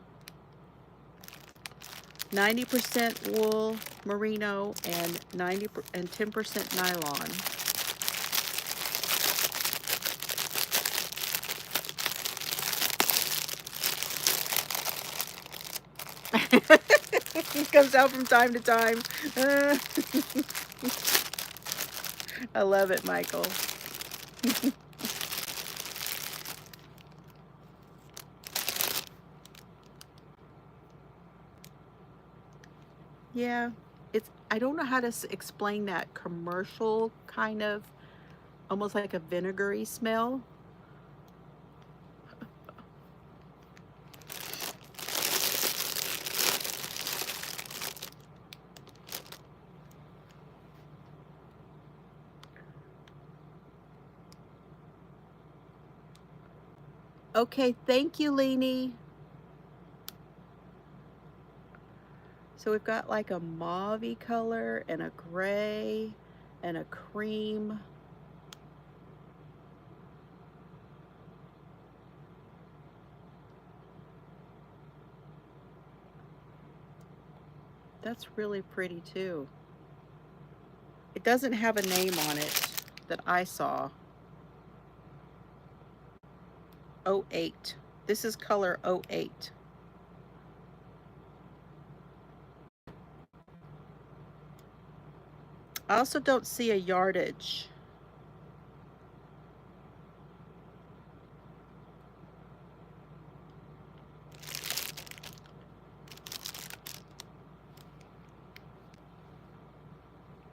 90% wool merino and 10% nylon. It comes out from time to time. I love it, Michael. Yeah, I don't know how to explain that commercial kind of, almost like a vinegary smell. Okay, thank you, Leanie. So we've got like a mauve-y color and a gray and a cream. That's really pretty too. It doesn't have a name on it that I saw. 08. This is color 08. I also don't see a yardage.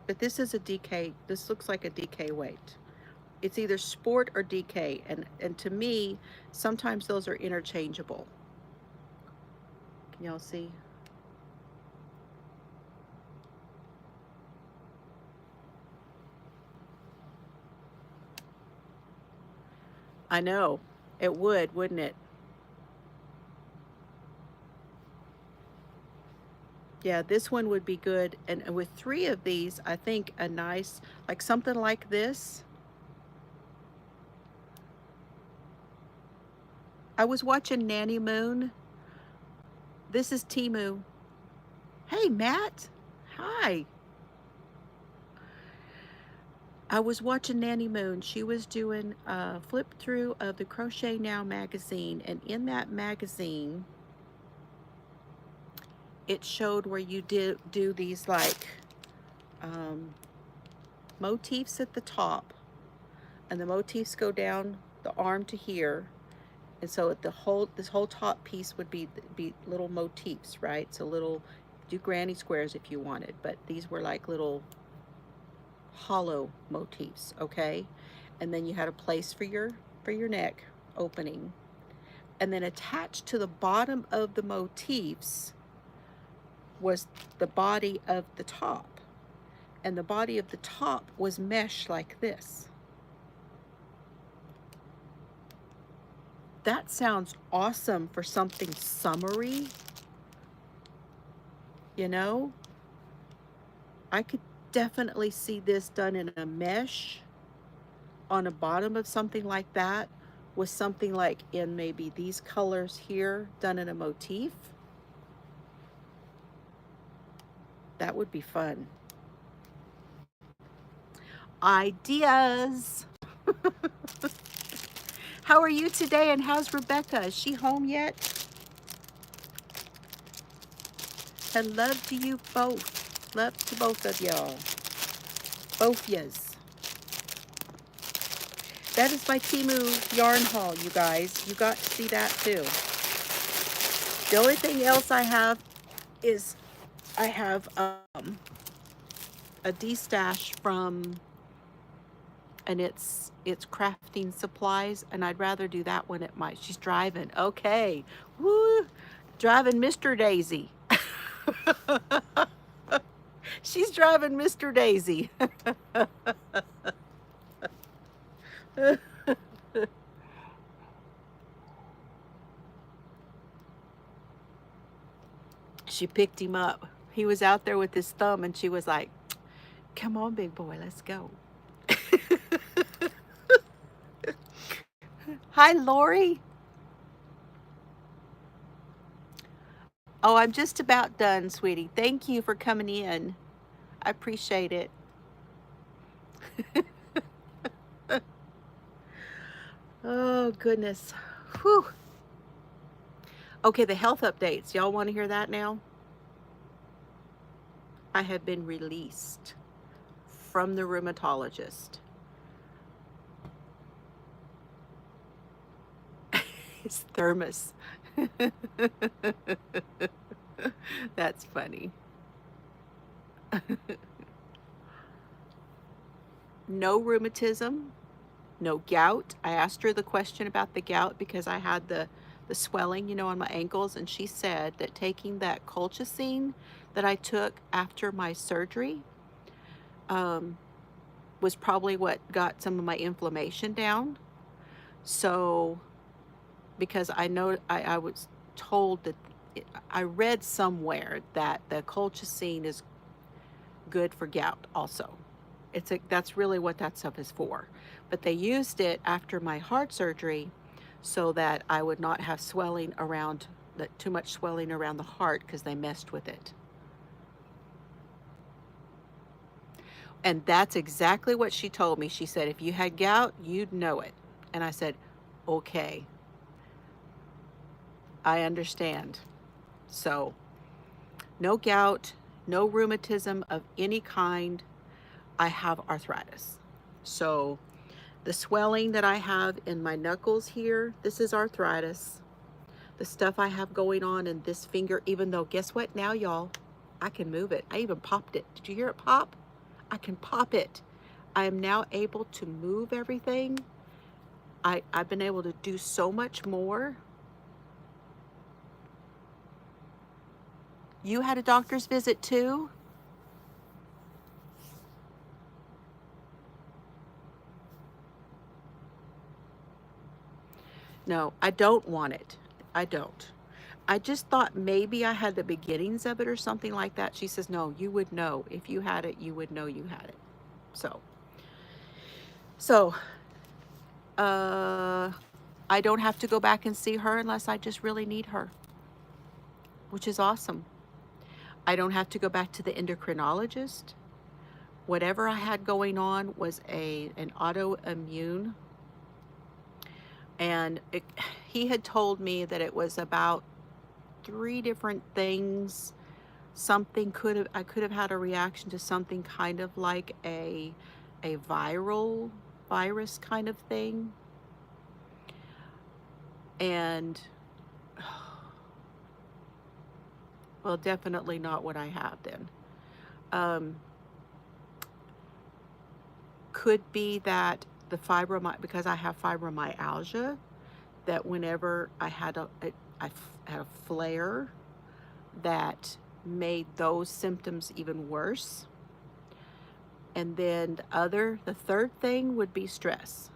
But this is a DK. This looks like a DK weight. It's either sport or DK, and to me, sometimes those are interchangeable. Can y'all see? I know. It would, wouldn't it? Yeah, this one would be good. And with 3 of these, I think a nice, like something like this. I was watching Nanny Moon. This is Temu. Hey, Matt. Hi. I was watching Nanny Moon. She was doing a flip through of the Crochet Now magazine. And in that magazine, it showed where you do these like motifs at the top. And the motifs go down the arm to here. And so this whole top piece would be little motifs, right? So little, do granny squares if you wanted, but these were like little hollow motifs, okay? And then you had a place for your neck opening. And then attached to the bottom of the motifs was the body of the top. And the body of the top was mesh like this. That sounds awesome for something summery. You know, I could definitely see this done in a mesh on a bottom of something like that, with something like in maybe these colors here done in a motif. That would be fun. Ideas. How are you today, and how's Rebecca? Is she home yet? And love to you both. Love to both of y'all. Both yas. That is my Temu yarn haul, you guys. You got to see that too. The only thing else I have is I have a D-stash from, and it's crafting supplies, and I'd rather do that when it might. She's driving. Okay. Woo! Driving Mr. Daisy. She's driving Mr. Daisy. She picked him up. He was out there with his thumb, and she was like, come on, big boy, let's go. Hi, Lori. Oh, I'm just about done, sweetie. Thank you for coming in. I appreciate it. Oh, goodness. Whew. Okay, the health updates. Y'all want to hear that now? I have been released from the rheumatologist. His thermos. That's funny. No rheumatism, no gout. I asked her the question about the gout because I had the swelling, you know, on my ankles, and she said that taking that colchicine that I took after my surgery was probably what got some of my inflammation down. So, because I know I was told that I read somewhere that the colchicine is good for gout also. That's really what that stuff is for. But they used it after my heart surgery so that I would not have swelling around, too much swelling around the heart, because they messed with it. And that's exactly what she told me. She said, if you had gout, you'd know it. And I said, okay, I understand. So, no gout, no rheumatism of any kind. I have arthritis. So the swelling that I have in my knuckles here, this is arthritis. The stuff I have going on in this finger, even though, guess what now, y'all? I can move it. I even popped it. Did you hear it pop? I can pop it. I am now able to move everything. I've been able to do so much more. You had a doctor's visit too? No, I don't want it. I don't. I just thought maybe I had the beginnings of it or something like that. She says, no, you would know. If you had it, you would know you had it. So, I don't have to go back and see her unless I just really need her, which is awesome. I don't have to go back to the endocrinologist. Whatever I had going on was an autoimmune. And he had told me that it was about 3 different things. I could have had a reaction to something kind of like a viral virus kind of thing. And, well, definitely not what I have then. Could be that the because I have fibromyalgia, that whenever I had a flare, that made those symptoms even worse. And then the third thing would be stress.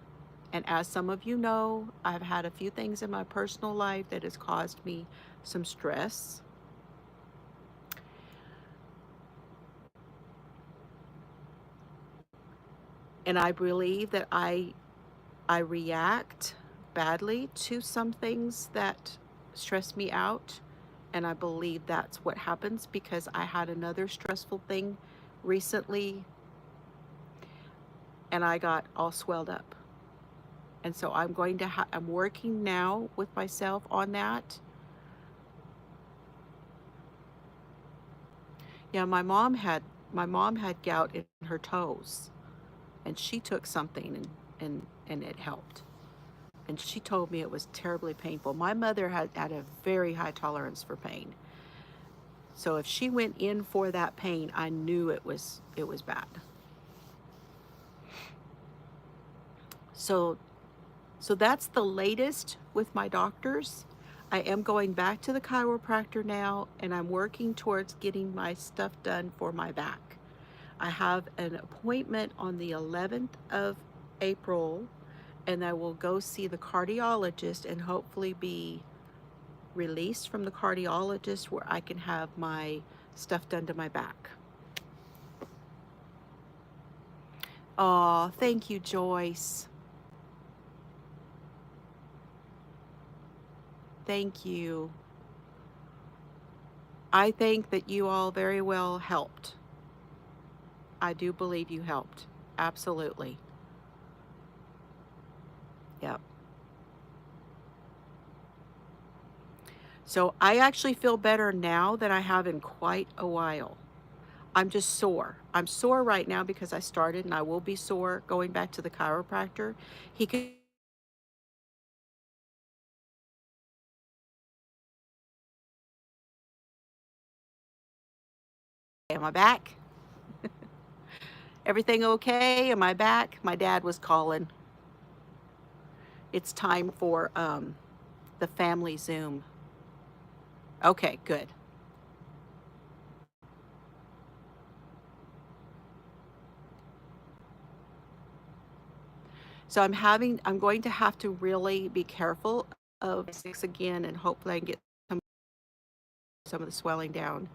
And as some of you know, I've had a few things in my personal life that has caused me some stress. And I believe that I react badly to some things that stress me out. And I believe that's what happens because I had another stressful thing recently and I got all swelled up. And so I'm going to I'm working now with myself on that. Yeah, my mom had gout in her toes, and she took something and it helped. And she told me it was terribly painful. My mother had a very high tolerance for pain. So if she went in for that pain, I knew it was bad. So that's the latest with my doctors. I am going back to the chiropractor now, and I'm working towards getting my stuff done for my back. I have an appointment on the 11th of April, and I will go see the cardiologist and hopefully be released from the cardiologist where I can have my stuff done to my back. Oh, thank you, Joyce. Thank you. I think that you all very well helped. I do believe you helped. Absolutely. Yep. So I actually feel better now than I have in quite a while. I'm just sore. I'm sore right now because I started, and I will be sore going back to the chiropractor. He could. Am I back? Everything okay? Am I back? My dad was calling. It's time for the family Zoom. Okay, good. So I'm going to have to really be careful of 6 again, and hopefully I can get some of the swelling down,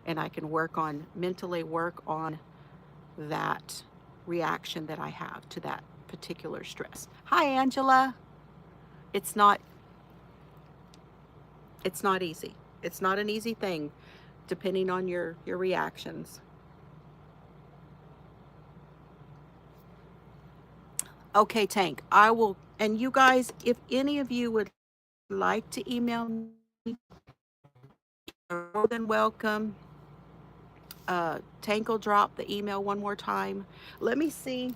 and I can mentally work on that reaction that I have to that particular stress. Hi, Angela. It's not easy. It's not an easy thing depending on your reactions. Okay, Tank, I will, and you guys, if any of you would like to email me, you're more than welcome. Tank will drop the email one more time. Let me see.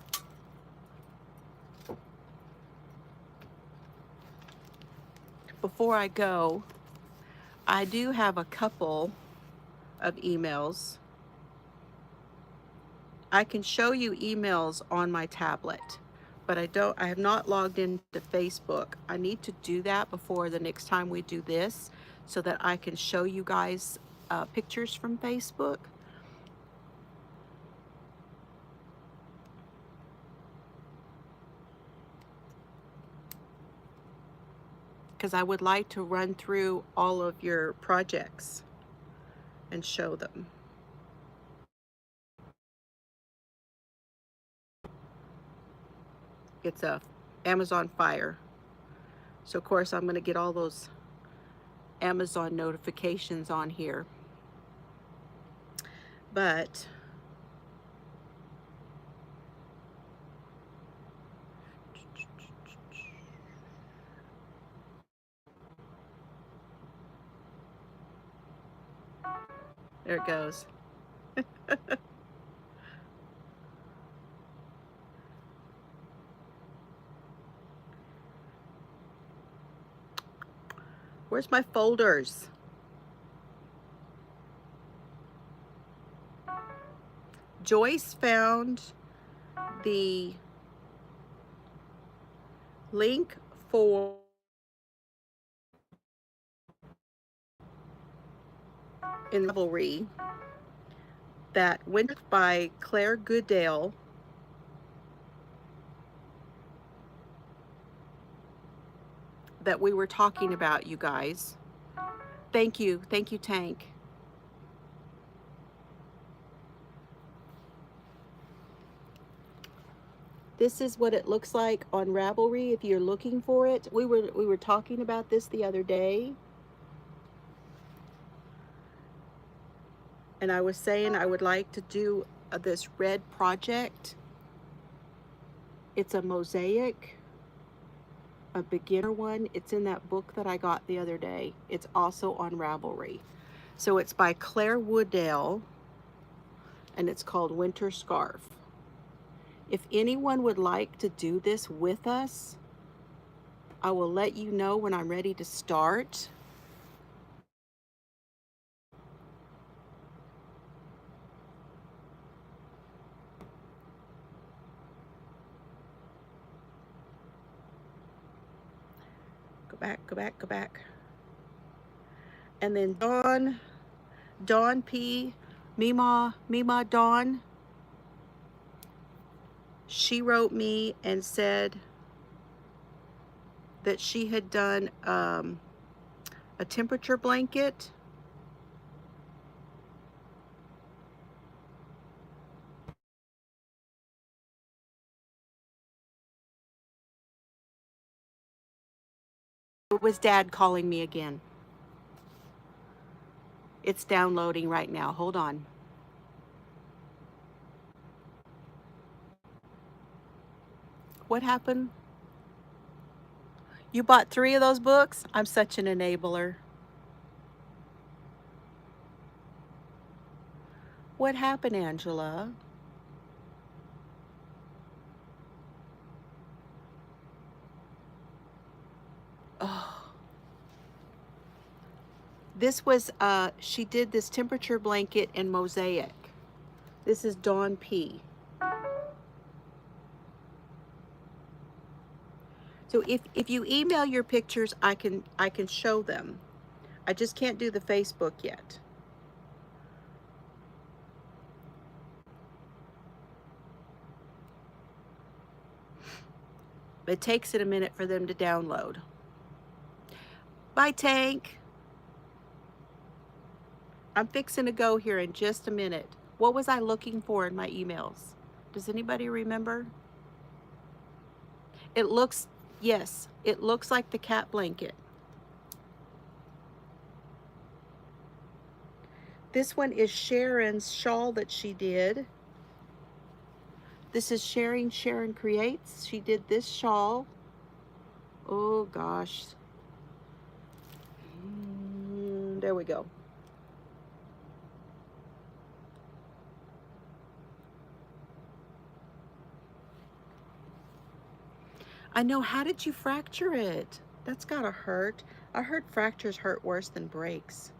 Before I go, I do have a couple of emails. I can show you emails on my tablet, but I have not logged into Facebook. I need to do that before the next time we do this so that I can show you guys pictures from Facebook. Because I would like to run through all of your projects and show them. It's a Amazon Fire. So of course I'm going to get all those Amazon notifications on here. But there it goes. Where's my folders? Joyce found the link for in Revelry that went by Claire Goodale that we were talking about, you guys. Thank you, Tank. This is what it looks like on Ravelry if you're looking for it. We were talking about this the other day. And I was saying I would like to do this red project. It's a mosaic, a beginner one. It's in that book that I got the other day. It's also on Ravelry. So it's by Claire Woodell, and it's called Winter Scarf. If anyone would like to do this with us, I will let you know when I'm ready to start. Go back. And then Dawn P, Mima Dawn, she wrote me and said that she had done a temperature blanket. It was Dad calling me again. It's downloading right now. Hold on. What happened? You bought 3 of those books? I'm such an enabler. What happened, Angela? Oh. This was, she did this temperature blanket and mosaic. This is Dawn P. So if you email your pictures, I can show them. I just can't do the Facebook yet. It takes it a minute for them to download. Bye, Tank. I'm fixing to go here in just a minute. What was I looking for in my emails? Does anybody remember? It looks, yes, it looks like the cat blanket. This one is Sharon's shawl that she did. This is Sharon Creates. She did this shawl. Oh gosh. There we go. I know, how did you fracture it? That's gotta hurt. I heard fractures hurt worse than breaks.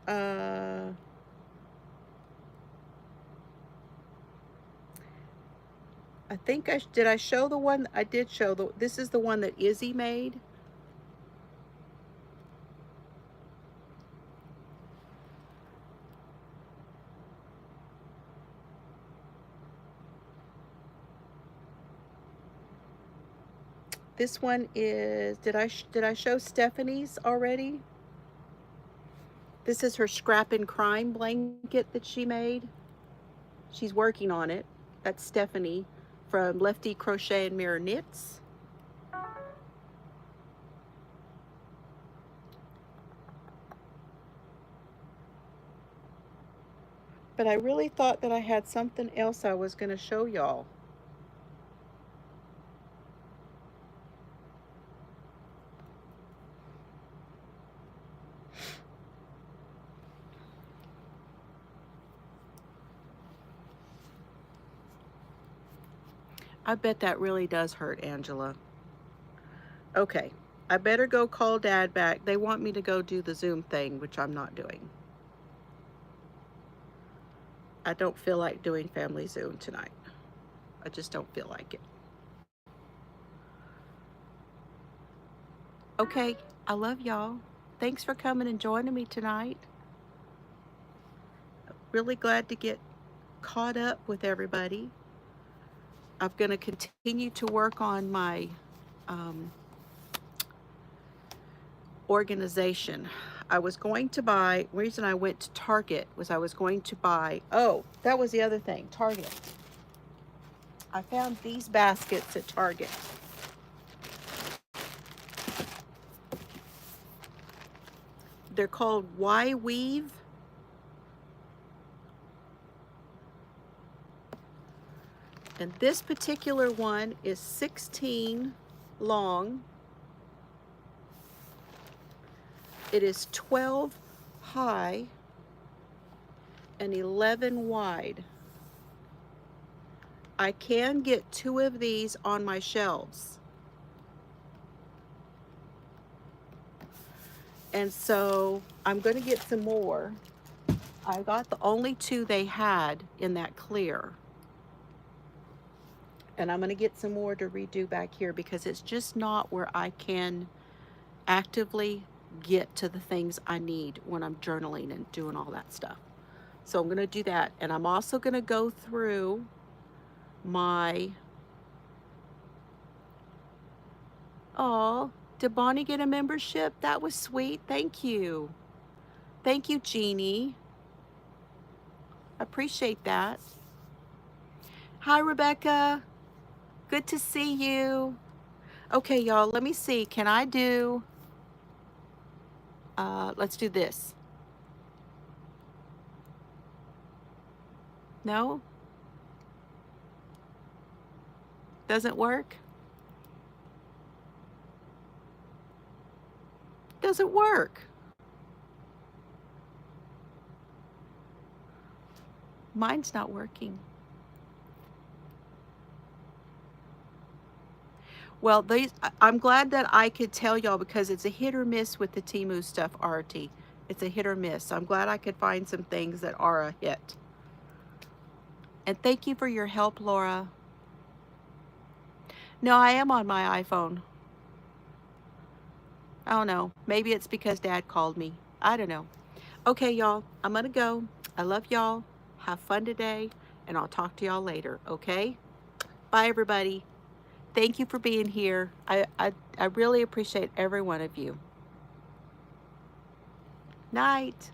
I think did I show the one? I did show this is the one that Izzy made. This one is, did I show Stephanie's already? This is her Scrap and Crime blanket that she made. She's working on it. That's Stephanie from Lefty Crochet and Mirror Knits. But I really thought that I had something else I was going to show y'all. I bet that really does hurt, Angela. Okay, I better go call Dad back. They want me to go do the Zoom thing, which I'm not doing. I don't feel like doing family Zoom tonight. I just don't feel like it. Okay, I love y'all. Thanks for coming and joining me tonight. Really glad to get caught up with everybody. I'm going to continue to work on my organization. I was going to buy, reason I went to Target was I was going to buy, oh, that was the other thing, Target. I found these baskets at Target. They're called Y Weave. And this particular one is 16 long. It is 12 high and 11 wide. I can get 2 of these on my shelves. And so I'm going to get some more. I got the only 2 they had in that clear. And I'm going to get some more to redo back here because it's just not where I can actively get to the things I need when I'm journaling and doing all that stuff. So I'm going to do that. And I'm also going to go through my, oh, did Bonnie get a membership? That was sweet. Thank you. Thank you, Jeannie. Appreciate that. Hi, Rebecca. Good to see you. Okay, y'all, let me see. Can I do, let's do this. No? Doesn't work? Doesn't work. Mine's not working. Well, I'm glad that I could tell y'all because it's a hit or miss with the Temu stuff, RT. It's a hit or miss. So I'm glad I could find some things that are a hit. And thank you for your help, Laura. No, I am on my iPhone. I don't know. Maybe it's because Dad called me. I don't know. Okay, y'all, I'm going to go. I love y'all. Have fun today, and I'll talk to y'all later, okay? Bye, everybody. Thank you for being here. I really appreciate every one of you. Night.